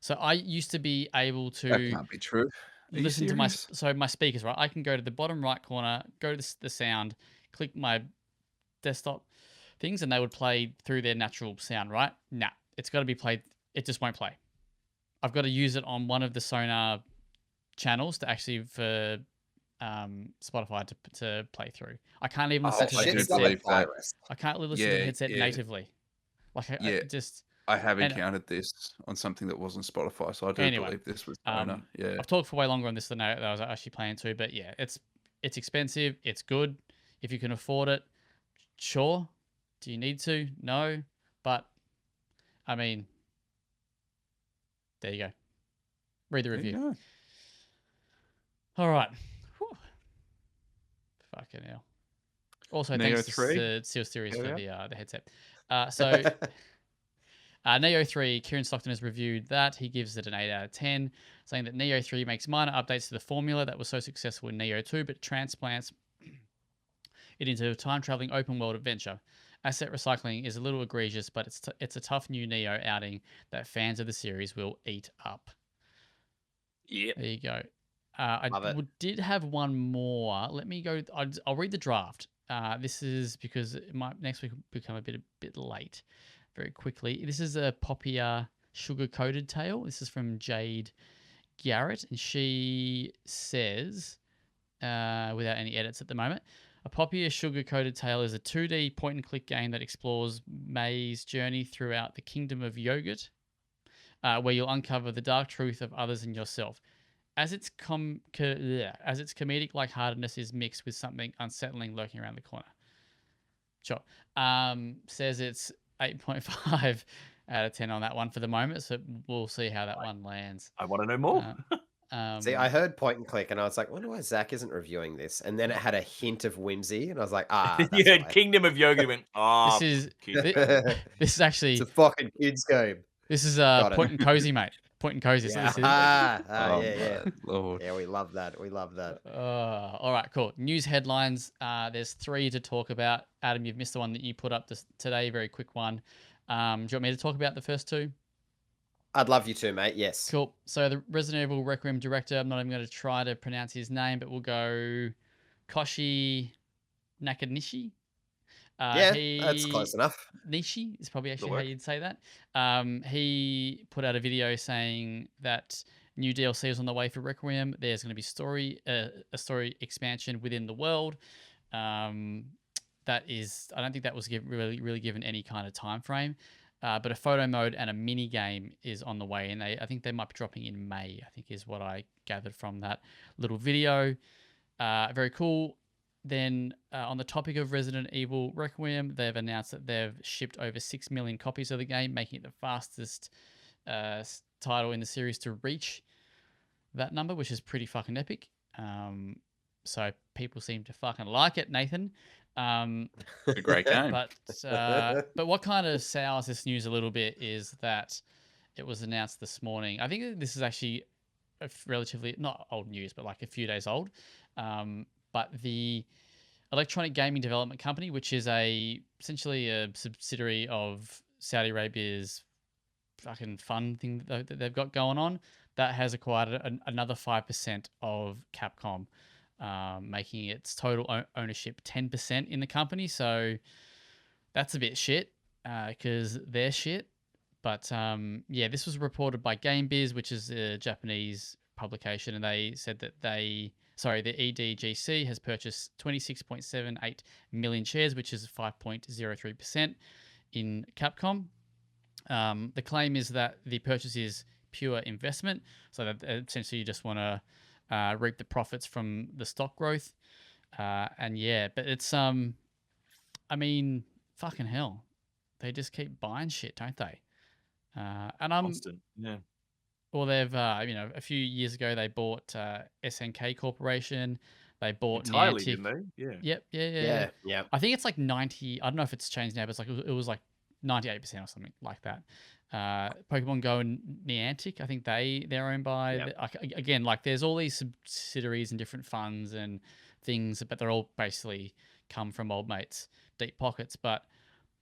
So I used to be able That to can't be true. listen to my speakers, right? I can go to the bottom right corner, go to the sound, click my desktop things, and they would play through their natural sound, right? Nah, it's got to be played. It just won't play. I've got to use it on one of the sonar channels to actually for Spotify to play through. I can't even listen to the headset. I can't listen to the headset natively. Like I have encountered this on something that wasn't Spotify, so I do believe this was Sonar. Yeah, I've talked for way longer on this than I was actually planning to, but yeah, it's expensive. It's good if you can afford it. Sure. Do you need to? No, but I mean, there you go. Read the review. All right. Whew. Fucking hell. Also, Neo thanks 3? to SteelSeries for the headset. So. Neo 3, Kieran Stockton has reviewed that. He gives it an 8 out of 10, saying that Neo 3 makes minor updates to the formula that was so successful in Neo 2, but transplants it into a time-traveling open-world adventure. Asset recycling is a little egregious, but it's a tough new Neo outing that fans of the series will eat up. Yeah. There you go. Did have one more. Let me go. I'll read the draft. This is because it might next week become a bit late. Very quickly. This is a Poppier sugar-coated tail. This is from Jade Garrett, and she says, without any edits at the moment, a Poppier sugar-coated tail is a 2D point-and-click game that explores May's journey throughout the kingdom of yogurt, where you'll uncover the dark truth of others and yourself. As its comedic lightheartedness is mixed with something unsettling lurking around the corner. Sure. Says it's 8.5 out of 10 on that one for the moment, so we'll see how that one lands. I want to know more. See, I heard point and click, and I was like, wonder why Zach isn't reviewing this. And then it had a hint of whimsy, and I was like, that's you heard why. Kingdom of Yoga, went, this is actually... It's a fucking kids game. This is Point and Cozy, mate. Point and Cozy. Yeah. Lord. Yeah, we love that. We love that. All right, cool. News headlines. There's 3 to talk about. Adam, you've missed the one that you put up today. Very quick one. Do you want me to talk about the first 2? I'd love you to, mate. Yes. Cool. So the Resident Evil Requiem director, I'm not even going to try to pronounce his name, but we'll go Koshi Nakanishi. That's close enough. Nishi is probably actually how you'd say that. He put out a video saying that new DLC is on the way for Requiem. There's going to be a story expansion within the world. I don't think that was really given any kind of time frame. But a photo mode and a mini game is on the way, and I think they might be dropping in May, I think is what I gathered from that little video. Very cool. Then on the topic of Resident Evil Requiem, they've announced that they've shipped over 6 million copies of the game, making it the fastest title in the series to reach that number, which is pretty fucking epic. So people seem to fucking like it, Nathan. A great game. But what kind of sours this news a little bit is that it was announced this morning. I think this is actually a relatively not old news, but like a few days old. But the Electronic Gaming Development Company, which is essentially a subsidiary of Saudi Arabia's fucking fun thing that they've got going on, that has acquired another 5% of Capcom, making its total ownership 10% in the company. So that's a bit shit because they're shit. But yeah, this was reported by GameBiz, which is a Japanese publication, and they said that the EDGC has purchased 26.78 million shares, which is 5.03% in Capcom. The claim is that the purchase is pure investment, so that essentially you just want to reap the profits from the stock growth. And yeah, but it's I mean, fucking hell, they just keep buying shit, don't they? And I'm Constant. Yeah. Well, they've a few years ago they bought SNK Corporation. They bought Entirely, Niantic. didn't they? Yeah. Yep. Yeah. I think it's like 90. I don't know if it's changed now, but it's like it was like 98% or something like that. Pokemon Go and Niantic, I think they're owned by again, like there's all these subsidiaries and different funds and things, but they're all basically come from old mates' deep pockets. But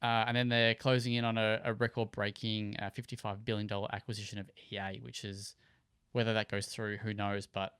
and then they're closing in on a record-breaking $55 billion acquisition of EA, which is, whether that goes through, who knows. But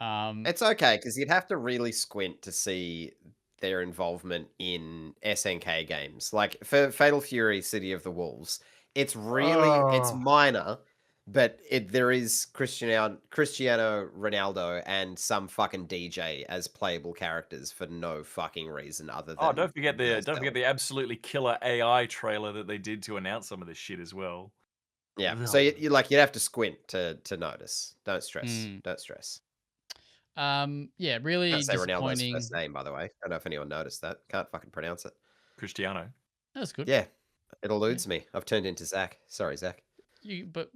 it's okay, because you'd have to really squint to see their involvement in SNK games. Like for Fatal Fury City of the Wolves, it's minor, but there is Cristiano Ronaldo and some fucking DJ as playable characters for no fucking reason other than don't forget the absolutely killer AI trailer that they did to announce some of this shit as well. Yeah, so you'd have to squint to notice. Don't stress. Don't stress. Yeah, really Can't say disappointing. Ronaldo's first name, by the way. I don't know if anyone noticed that. Can't fucking pronounce it. Cristiano. That's good. Yeah, it eludes me. I've turned into Zach. Sorry, Zach. But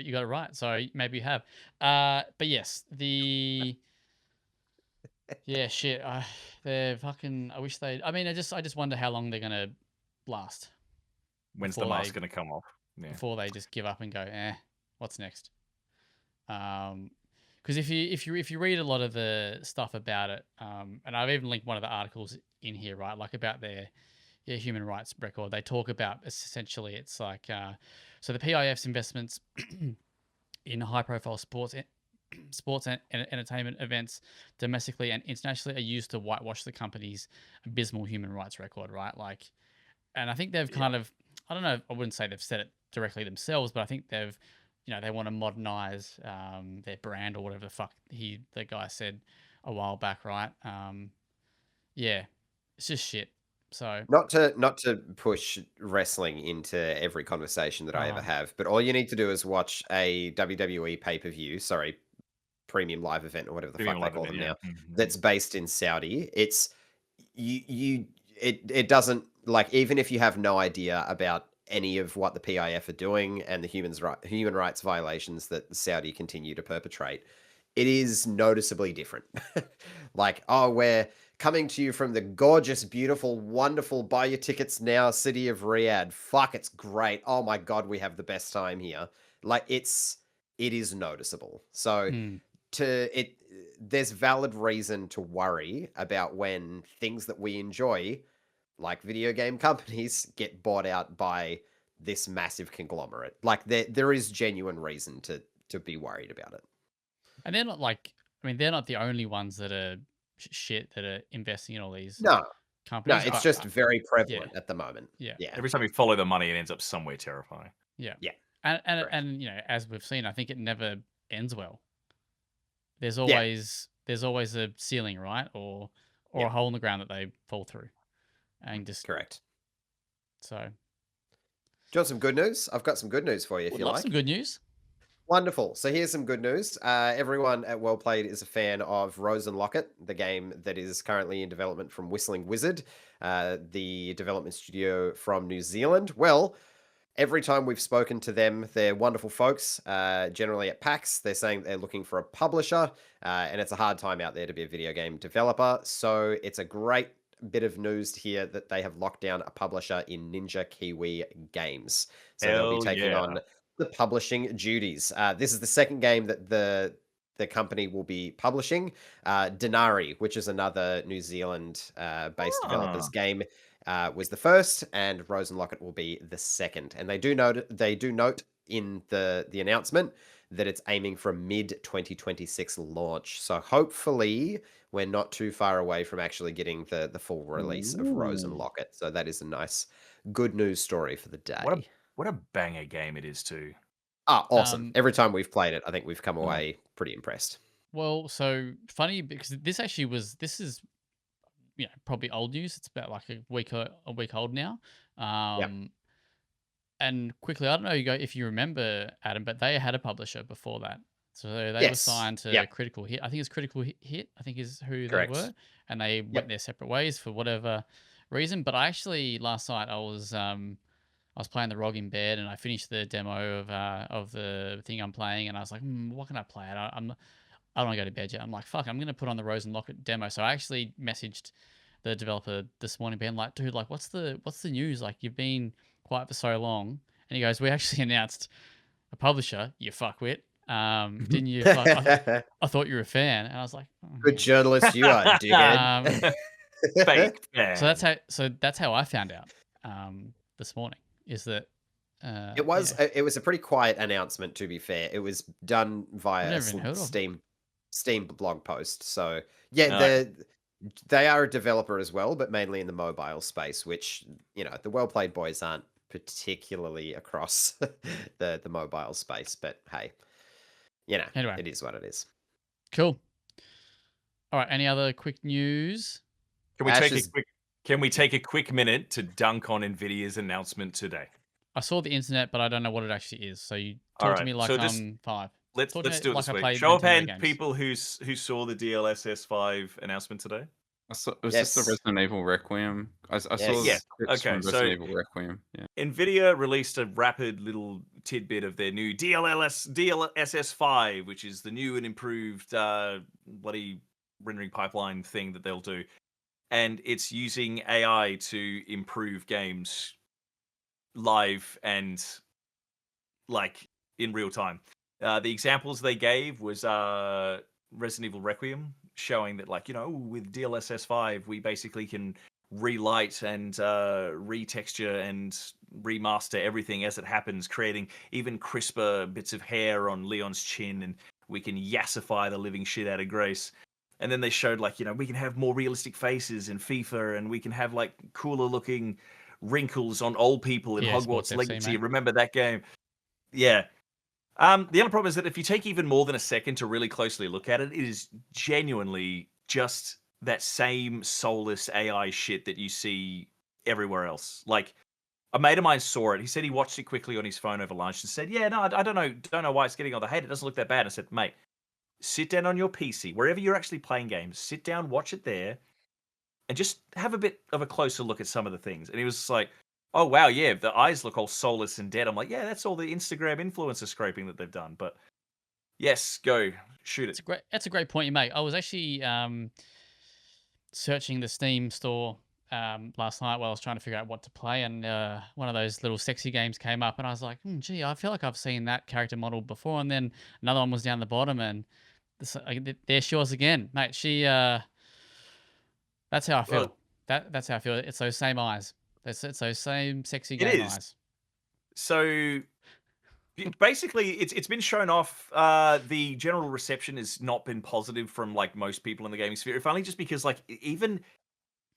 you got it right. So maybe you have. But yes, yeah, shit. They're fucking. I wish they. I mean, I just wonder how long they're gonna last. When's the mask gonna come off? Yeah. Before they just give up and go, what's next? Because if you read a lot of the stuff about it, and I've even linked one of the articles in here, right, like about their human rights record, they talk about essentially it's like so the PIF's investments in high-profile sports and entertainment events domestically and internationally are used to whitewash the company's abysmal human rights record, right? Like, and I think they've kind of, I don't know, I wouldn't say they've said it directly themselves, but I think they've, they want to modernize their brand or whatever the fuck the guy said a while back, right? Yeah, it's just shit. So not to push wrestling into every conversation that I ever have, but all you need to do is watch a WWE pay-per-view, premium live event or whatever the fuck they call them now, that's based in Saudi. It's it doesn't, like, even if you have no idea about any of what the PIF are doing and the human rights violations that Saudi continue to perpetrate, it is noticeably different. Like, we're coming to you from the gorgeous, beautiful, wonderful, buy your tickets now city of Riyadh. Fuck, it's great. Oh my God, we have the best time here. Like, it is noticeable. So there's valid reason to worry about when things that we enjoy, like video game companies, get bought out by this massive conglomerate. Like, there is genuine reason to be worried about it. And they're not they're not the only ones that are shit that are investing in all these companies. No, it's just very prevalent at the moment. Yeah. Every time you follow the money, it ends up somewhere terrifying. Yeah. And as we've seen, I think it never ends well. There's always a ceiling, right? Or a hole in the ground that they fall through. and just Correct. so. Do you want some good news? I've got some good news for you if Would you love like. some good news. Wonderful. So here's some good news. Everyone at WellPlayed is a fan of Rose and Locket, the game that is currently in development from Whistling Wizard, the development studio from New Zealand. Well, every time we've spoken to them, they're wonderful folks. Generally at PAX, they're saying they're looking for a publisher, and it's a hard time out there to be a video game developer. So it's a great bit of news here that they have locked down a publisher in Ninja Kiwi Games. So they'll be Hell taking yeah. on the publishing duties. This is the second game that the company will be publishing. Denari, which is another New Zealand based developer's game, was the first, and Rose and Locket will be the second. And they do note in the announcement that it's aiming for a mid-2026 launch. So hopefully we're not too far away from actually getting the full release of Rose and Ooh. Locket. So that is a nice good news story for the day. What a banger game it is too. Awesome. Every time we've played it, I think we've come away pretty impressed. Well, so funny because this is probably old news. It's about like a week old now. And quickly, I don't know if you remember, Adam, but they had a publisher before that. So they were signed to Critical Hit. I think it's Critical Hit, I think is who Correct. they were. And they went their separate ways for whatever reason. But I actually, last night, I was playing the ROG in bed and I finished the demo of the thing I'm playing. And I was like, what can I play? I don't want to go to bed yet. I'm like, fuck, I'm going to put on the Rose and Locket demo. So I actually messaged the developer this morning being like, dude, like, what's the news? Like, you've been quiet for so long. And he goes, we actually announced a publisher, you fuckwit. Didn't you? I thought you were a fan. And I was like, good journalist you are, dickhead. Fake fan. So that's how I found out this morning, is that it was a pretty quiet announcement, to be fair. It was done via Steam blog post. So they are a developer as well, but mainly in the mobile space, which, the WellPlayed boys aren't particularly across the mobile space. But hey, anyway, it is what it is. Cool. All right. Any other quick news? Can we take a quick minute to dunk on NVIDIA's announcement today? I saw the internet, but I don't know what it actually is. So you talk to me like I'm 5. Let's do it this way. Show of hand people who saw the DLSS 5 announcement today. It was just the Resident Evil Requiem. I saw clips from Resident Evil Requiem. Yeah. NVIDIA released a rapid little tidbit of their new DLSS 5, which is the new and improved bloody rendering pipeline thing that they'll do. And it's using AI to improve games live and like in real time. The examples they gave was Resident Evil Requiem, showing that with DLSS 5 we basically can relight and retexture and remaster everything as it happens, creating even crisper bits of hair on Leon's chin, and we can yassify the living shit out of Grace. And then they showed we can have more realistic faces in FIFA, and we can have cooler looking wrinkles on old people in Hogwarts Legacy. FC, remember that game? Yeah. The other problem is that if you take even more than a second to really closely look at it, it is genuinely just that same soulless AI shit that you see everywhere else. Like, a mate of mine saw it. He said he watched it quickly on his phone over lunch and said, "Yeah, no, I don't know why it's getting all the hate. It doesn't look that bad." I said, "Mate, sit down on your PC, wherever you're actually playing games. Sit down, watch it there, and just have a bit of a closer look at some of the things." And he was like, "Oh wow, yeah, the eyes look all soulless and dead." I'm like, "Yeah, that's all the Instagram influencer scraping that they've done." But yes, go shoot it. That's a great point you make. I was actually searching the Steam store last night while I was trying to figure out what to play, and one of those little sexy games came up, and I was like, "Gee, I feel like I've seen that character model before." And then another one was down the bottom, and there she was again, mate. She that's how I feel. Well, That's how I feel. It's those same eyes. It's those same sexy game eyes. So basically, it's been shown off. The general reception has not been positive from most people in the gaming sphere. If only just because even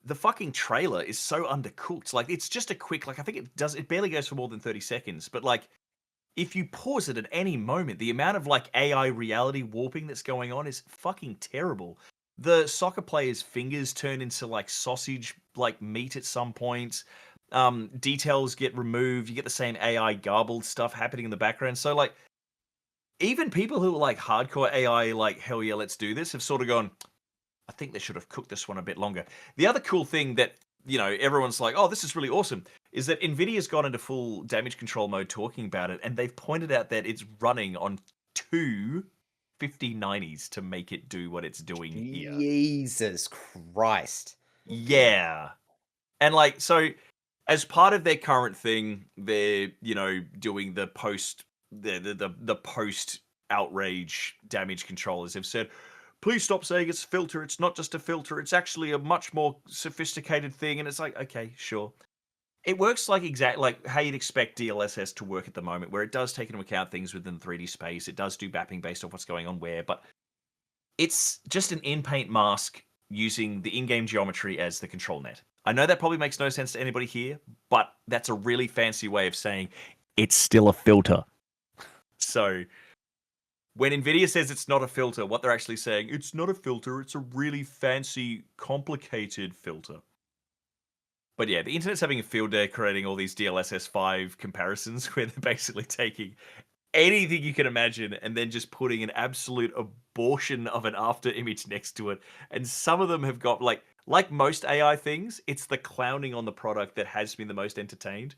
the fucking trailer is so undercooked. It's just a quick. I think it barely goes for more than 30 seconds. But if you pause it at any moment, the amount of AI reality warping that's going on is fucking terrible. the soccer players' fingers turn into like sausage, like meat at some point. Details get removed. You get the same AI garbled stuff happening in the background. So like, even people who are like hardcore AI, like hell yeah, let's do this, have sort of gone, I think they should have cooked this one a bit longer. The other cool thing that, you know, everyone's like, oh, this is really awesome, is that NVIDIA's gone into full damage control mode talking about it, and they've pointed out that it's running on two 5090s to make it do what it's doing here. Jesus Christ. Yeah. And like, so as part of their current thing, they're, you know, doing the post outrage damage controllers. They've said, please stop saying it's a filter. It's not just a filter. It's actually a much more sophisticated thing. And it's like, okay, sure. It works like like how you'd expect DLSS to work at the moment, where it does take into account things within 3D space. It does do mapping based off what's going on where, but it's just an in-paint mask using the in-game geometry as the control net. I know that probably makes no sense to anybody here, but that's a really fancy way of saying it's still a filter. So when NVIDIA says it's not a filter, what they're actually saying, it's not a filter, it's a really fancy, complicated filter. But yeah, the internet's having a field day creating all these DLSS 5 comparisons where they're basically taking anything you can imagine and then just putting an absolute abortion of an after image next to it. And some of them have got, like most AI things, it's the clowning on the product that has been the most entertained.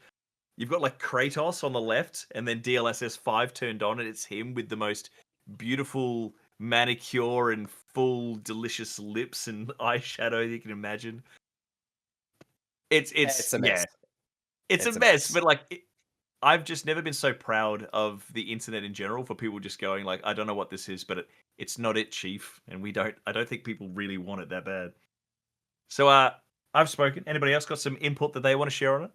You've got like Kratos on the left, and then DLSS 5 turned on, and it's him with the most beautiful manicure and full delicious lips and eyeshadow you can imagine. It's a mess. yeah, it's a mess. But like, I've just never been so proud of the internet in general, for people just going like, I don't know what this is, but it's not it, chief, and I don't think people really want it that bad. So I've spoken. Anybody else got some input that they want to share on it?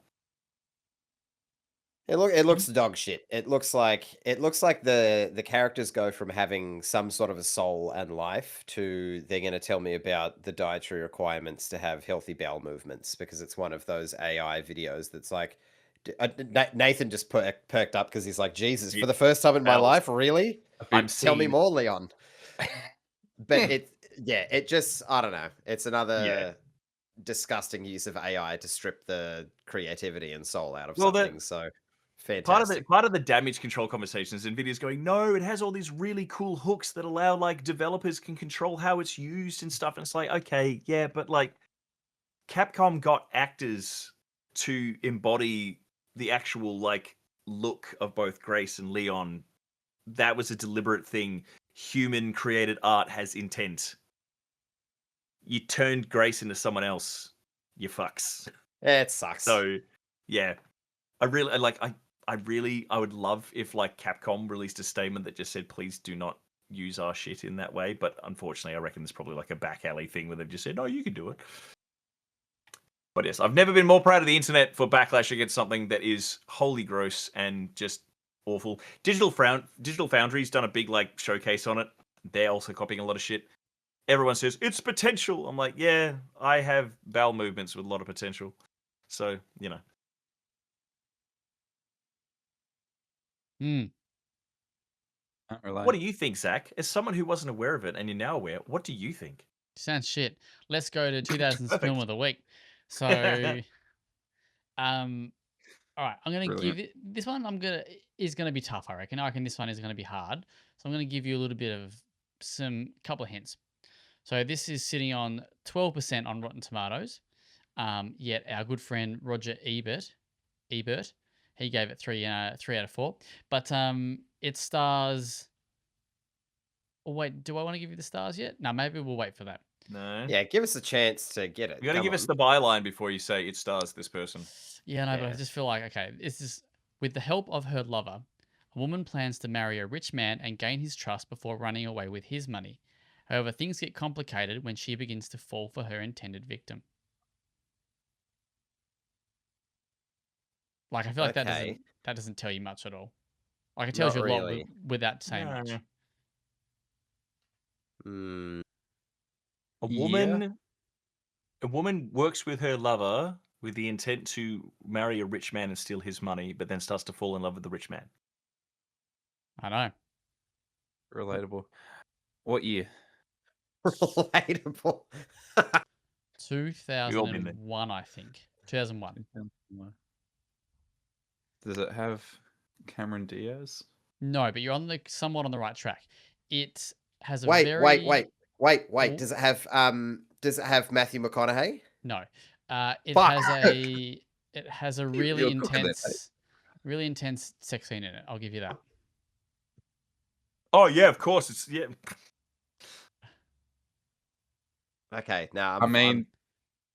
It looks dog shit. It looks like the characters go from having some sort of a soul and life to they're going to tell me about the dietary requirements to have healthy bowel movements, because it's one of those AI videos that's like Nathan just perked up because he's like, Jesus, for the first time in my life, really? Tell me more, Leon. But it just, I don't know. It's another disgusting use of AI to strip the creativity and soul out of something. So fantastic. Part of the damage control conversations, NVIDIA's going, no, it has all these really cool hooks that allow like developers can control how it's used and stuff. And it's like, okay, yeah, but like Capcom got actors to embody the actual like look of both Grace and Leon. That was a deliberate thing. Human created art has intent. You turned Grace into someone else, you fucks. It sucks. So yeah, I would love if like Capcom released a statement that just said, please do not use our shit in that way. But unfortunately, I reckon there's probably like a back alley thing where they've just said, no, you can do it. But yes, I've never been more proud of the internet for backlash against something that is wholly gross and just awful. Digital Foundry's done a big like showcase on it. They're also copying a lot of shit. Everyone says it's potential. I'm like, yeah, I have bowel movements with a lot of potential. So, you know. What do you think, Zach? As someone who wasn't aware of it and you're now aware, what do you think? Sounds shit. Let's go to 2000's film of the week. So, all right, I'm gonna give it this one. Is gonna be tough, I reckon. I reckon this one is gonna be hard. So I'm gonna give you a little bit of couple of hints. So this is sitting on 12% on Rotten Tomatoes. Yet our good friend Roger Ebert, he gave it 3 out of 4. But it stars. Oh, wait, do I want to give you the stars yet? No, maybe we'll wait for that. No. Yeah, give us a chance to get it. You gotta give us the byline before you say it stars this person. Yeah, no, but I just feel like, okay, it's just with the help of her lover, a woman plans to marry a rich man and gain his trust before running away with his money. However, things get complicated when she begins to fall for her intended victim. Like, I feel like that doesn't tell you much at all. Like, it tells you a lot without saying much. A woman works with her lover with the intent to marry a rich man and steal his money, but then starts to fall in love with the rich man. I know. Relatable. What year? Relatable. 2001, I think. 2001. Does it have Cameron Diaz? No, but you're somewhat on the right track. It has a Wait. Oh. Does it have Matthew McConaughey? No. It Fuck. has a You're really cooking there, really intense sex scene in it. I'll give you that. Oh yeah, of course. It's Okay, now I mean,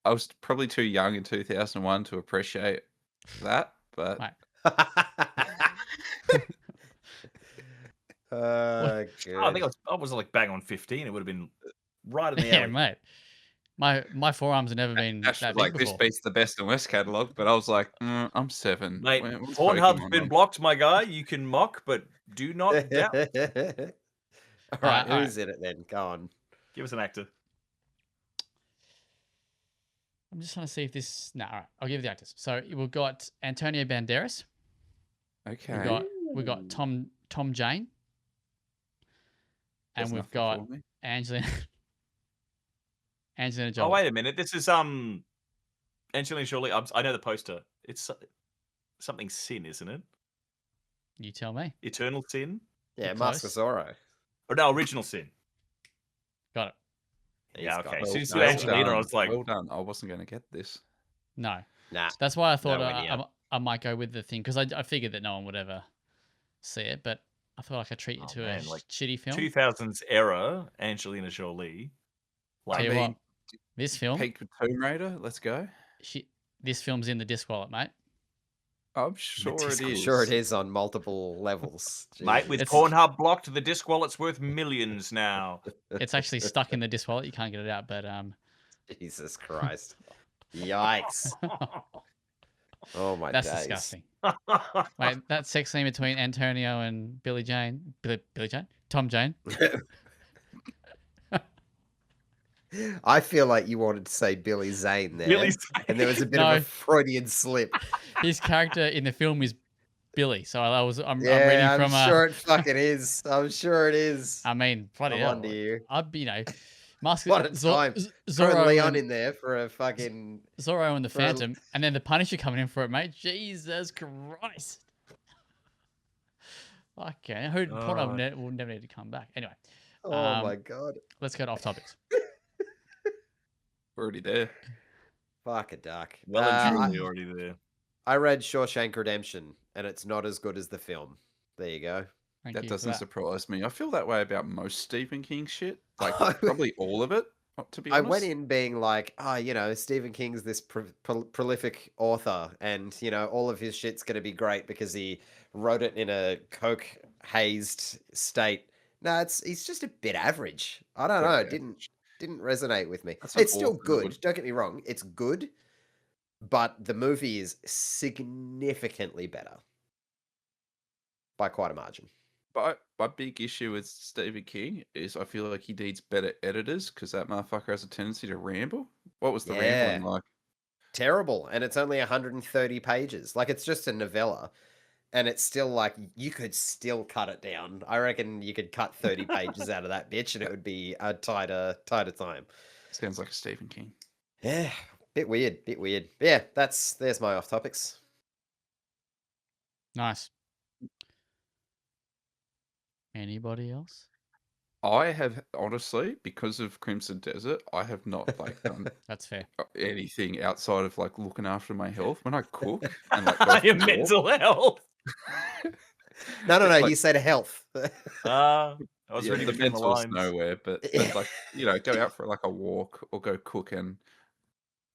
I was probably too young in 2001 to appreciate that, but Right. I think I was like bang on 15. It would have been right in the alley. mate. My forearms have never been Ash that was big like, this before. beats the best and worst catalog, but I was like, I'm 7. Mate, What's Pornhub's Pokemon been on? blocked, my guy. You can mock, but do not doubt. All right, who's in it then? Go on. Give us an actor. I'm just trying to see if this. No, all right. I'll give you the actors. So we've got Antonio Banderas. Okay. We've got Tom Jane, and Does we've nothing got for me. Angelina Oh Jolie. wait a minute. This is Angelina Jolie. I know the poster. It's something Sin, isn't it? You tell me. Eternal Sin. Yeah, You're Mask of close. Zorro. Or no, Original Sin. Got it. Yeah, He's got okay. it. As soon as Well you Angelina, I done. was like, Well done. I wasn't going to get this. No. Nah. That's why I thought Nowhere near. I might go with the thing because I figured that no one would ever see it, but I thought I could treat you to a shitty film. 2000s era Angelina Jolie. Tell Like, you what, this film, Peak with Tomb Raider. Let's go. this film's in the disc wallet, mate. I'm sure it I'm is. sure it is on multiple levels. mate, with It's- Pornhub blocked, the disc wallet's worth millions now. It's actually stuck in the disc wallet. You can't get it out, but Jesus Christ. Yikes. Oh my that's days. disgusting. Wait, that sex scene between Antonio and Billy Jane, Tom Jane. I feel like you wanted to say Billy Zane there. Billy And there was a bit No. of a Freudian slip. His character in the film is Billy, so I'm reading Yeah, from. I'm sure it fucking is. I'm sure it is. I mean, bloody I'm hell. on to you. I'd Mask What a time. Throw Zorro Leon and, in there for a fucking... Zorro and the for a- Phantom, and then the Punisher coming in for it, mate. Jesus Christ. Okay, Pornhub will never need to come back. Anyway, Oh my God. let's go to off topics. Already there. Fuck a duck. Well and truly already there. I read Shawshank Redemption, and it's not as good as the film. There you go. Thank That you for doesn't that. surprise me. I feel that way about most Stephen King shit. Like, I- probably all of it, to be I honest. went in being like, Stephen King's this prolific author, and all of his shit's gonna be great because he wrote it in a coke hazed state. No, he's just a bit average. I don't know. It didn't resonate with me. That's an It's still author good. would- Don't get me wrong. It's good, but the movie is significantly better by quite a margin. But my big issue with Stephen King is I feel like he needs better editors because that motherfucker has a tendency to ramble. What was the rambling like? Terrible, and it's only 130 pages. Like, it's just a novella, and it's still like you could still cut it down. I reckon you could cut 30 pages out of that bitch, and it would be a tighter time. Sounds like a Stephen King. Yeah, bit weird. But yeah, there's my off topics. Nice. Anybody else? I have honestly, because of Crimson Desert, I have not done That's fair. anything outside of like looking after my health. When I cook and like go Your for a walk- mental health. No, Like- he said health. I was yeah, reading the between the mental's lines. nowhere, but like go out for like a walk or go cook, and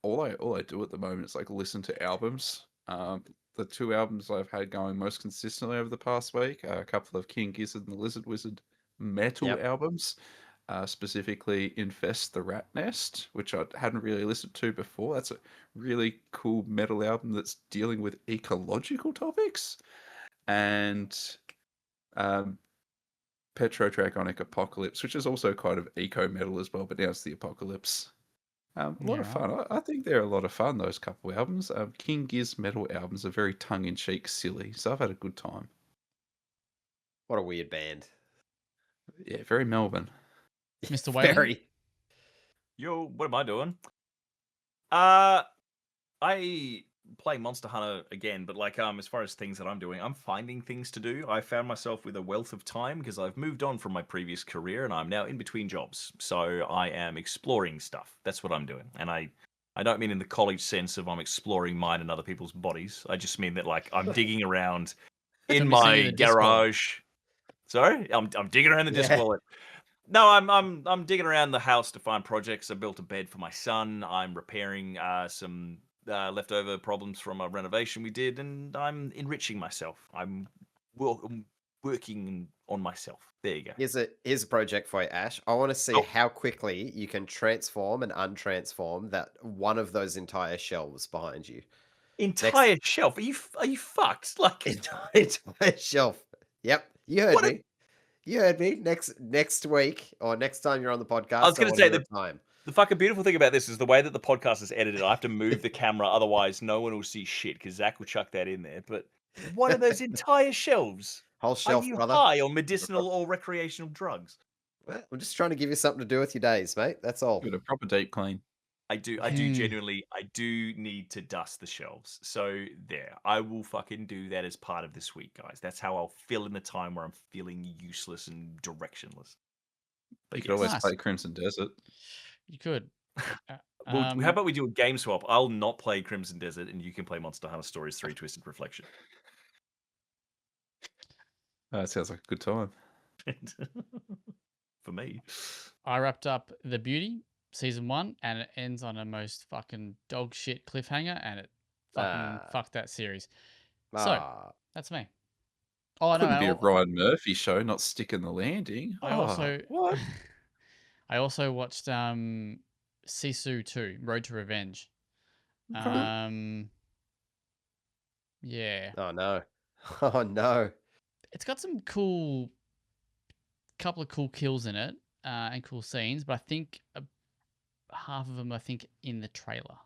all I do at the moment is like listen to albums. The two albums I've had going most consistently over the past week are a couple of King Gizzard and the Lizard Wizard metal Yep. albums, specifically Infest the Rat Nest, which I hadn't really listened to before. That's a really cool metal album that's dealing with ecological topics. And Petrodragonic Apocalypse, which is also kind of eco metal as well, but now it's the apocalypse. A lot of Yeah. fun. I think they're a lot of fun, those couple albums. King Giz metal albums are very tongue-in-cheek silly, so I've had a good time. What a weird band. Yeah, very Melbourne. Mr. Whalen? Very. Yo, what am I doing? I play Monster Hunter again, but like as far as things that I'm doing, I'm finding things to do. I found myself with a wealth of time because I've moved on from my previous career and I'm now in between jobs. So I am exploring stuff. That's what I'm doing. And I don't mean in the college sense of I'm exploring mine and other people's bodies. I just mean that like I'm digging around in Somebody sent you my the disc wallet. garage. Sorry? I'm digging around the disc Yeah. wallet. No, I'm digging around the house to find projects. I built a bed for my son. I'm repairing some leftover problems from a renovation we did, and I'm enriching myself. I'm working on myself. There you go. Here's a project for you, Ash. I want to see Oh. how quickly you can transform and untransform that one of those entire shelves behind you. Entire shelf. Are you fucked? Like Entire shelf. Yep, you heard What a- me. You heard me. Next week or next time you're on the podcast, I was going to want say your time. the fucking beautiful thing about this is the way that the podcast is edited. I have to move the camera, otherwise no one will see shit because Zach will chuck that in there. But what are those entire shelves? Whole Are shelf, you brother. high on medicinal or recreational drugs? Well, I'm just trying to give you something to do with your days, mate. That's all. Give it a proper deep clean. I do genuinely, I do need to dust the shelves. So there, I will fucking do that as part of this week, guys. That's how I'll fill in the time where I'm feeling useless and directionless. But You could always Nice. play Crimson Desert. You could. Well, how about we do a game swap? I'll not play Crimson Desert, and you can play Monster Hunter Stories 3: Twisted Reflection. That sounds like a good time. For me. I wrapped up The Beauty season 1, and it ends on a most fucking dog shit cliffhanger, and it fucking fucked that series. So that's me. Oh, I know. Couldn't be a Ryan Murphy show, not sticking the landing. I also what? I also watched Sisu 2, Road to Revenge. Okay. Yeah. Oh no. Oh no. It's got some couple of cool kills in it, and cool scenes, but I think half of them in the trailer.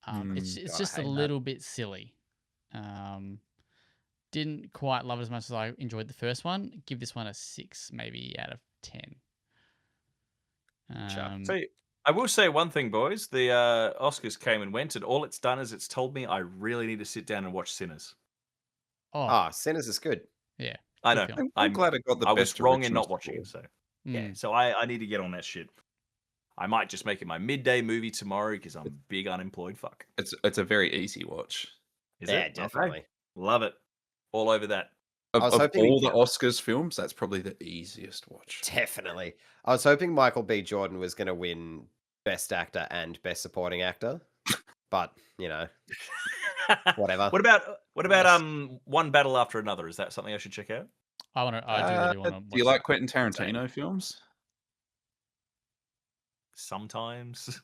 It's just a little bit silly. Didn't quite love it as much as I enjoyed the first one. Give this one a 6, maybe out of 10. So I will say one thing, boys. The Oscars came and went, and all it's done is it's told me I really need to sit down and watch Sinners. Sinners is good. Yeah. I know. I'm glad it got the I best was wrong in original not watching score. it, so yeah. So I need to get on that shit. I might just make it my midday movie tomorrow because I'm a big unemployed fuck. It's a very easy watch. Is Yeah, it? definitely. Okay. Love it. All over that. Of was hoping all the Oscars films, that's probably the easiest watch. Definitely. I was hoping Michael B. Jordan was going to win Best Actor and Best Supporting Actor, but you know, whatever. What about One Battle After Another? Is that something I should check out? I do really want to. Do you like Quentin Tarantino films? Sometimes.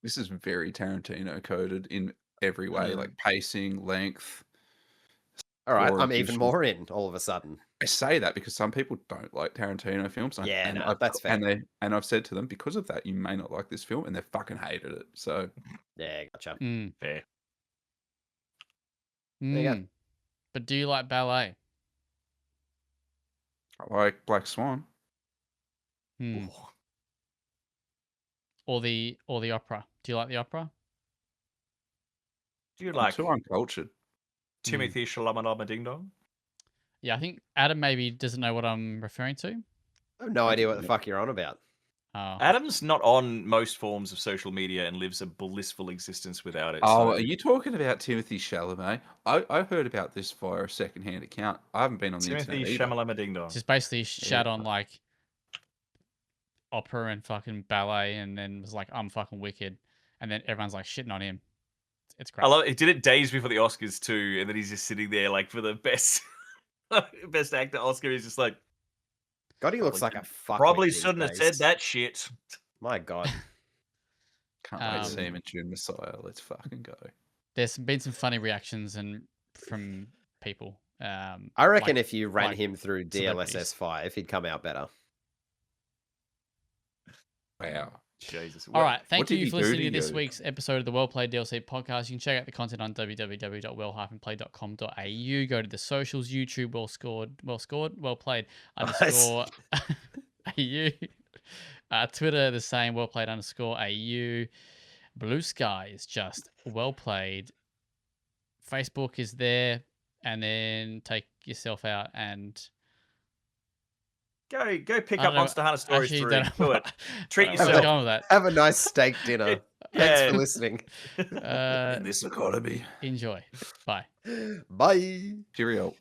This is very Tarantino coded in every way, like pacing, length. All right, score, I'm even visual. more in all of a sudden. I say that because some people don't like Tarantino films. That's fair. And I've said to them, because of that, you may not like this film, and they fucking hated it. So yeah, gotcha. Fair. There you go. But do you like ballet? I like Black Swan. Or the opera? Do you like the opera? Do you like too uncultured? Timothy Chalamet Ding Dong? Yeah, I think Adam maybe doesn't know what I'm referring to. I have no idea what the fuck you're on about. Oh. Adam's not on most forms of social media and lives a blissful existence without it. Oh, are you talking about Timothy Chalamet? I heard about this via a secondhand account. I haven't been on the internet Timothy either. Chalamet Ding Dong. Just basically shat on like opera and fucking ballet, and then was like, I'm fucking wicked, and then everyone's like shitting on him. It's great. I love it. He did it days before the Oscars too, and then he's just sitting there like for the best actor Oscar. He's just like, God, he looks like a fuck. Probably shouldn't have said that shit. My God. Can't wait to see him in June Messiah. Let's fucking go. There's been some funny reactions from people. I reckon if you ran him through celebrities. DLSS 5, he'd come out better. Wow. Jesus. All right. Thank did you he for do listening to to this you? week's episode of the WellPlayed DLC podcast. You can check out the content on www.well-played.com.au. Go to the socials, YouTube, well played _ AU. Twitter, the same, WellPlayed_AU. Blue Sky is just WellPlayed. Facebook is there, and then take yourself out and Go pick I up don't know. Monster Hunter Stories Actually, 3. don't know Do it. what- Treat I don't know where yourself. I'm going with that. Have a nice steak dinner. Thanks for listening. Uh, In this economy. enjoy. Bye. Bye. Cheerio.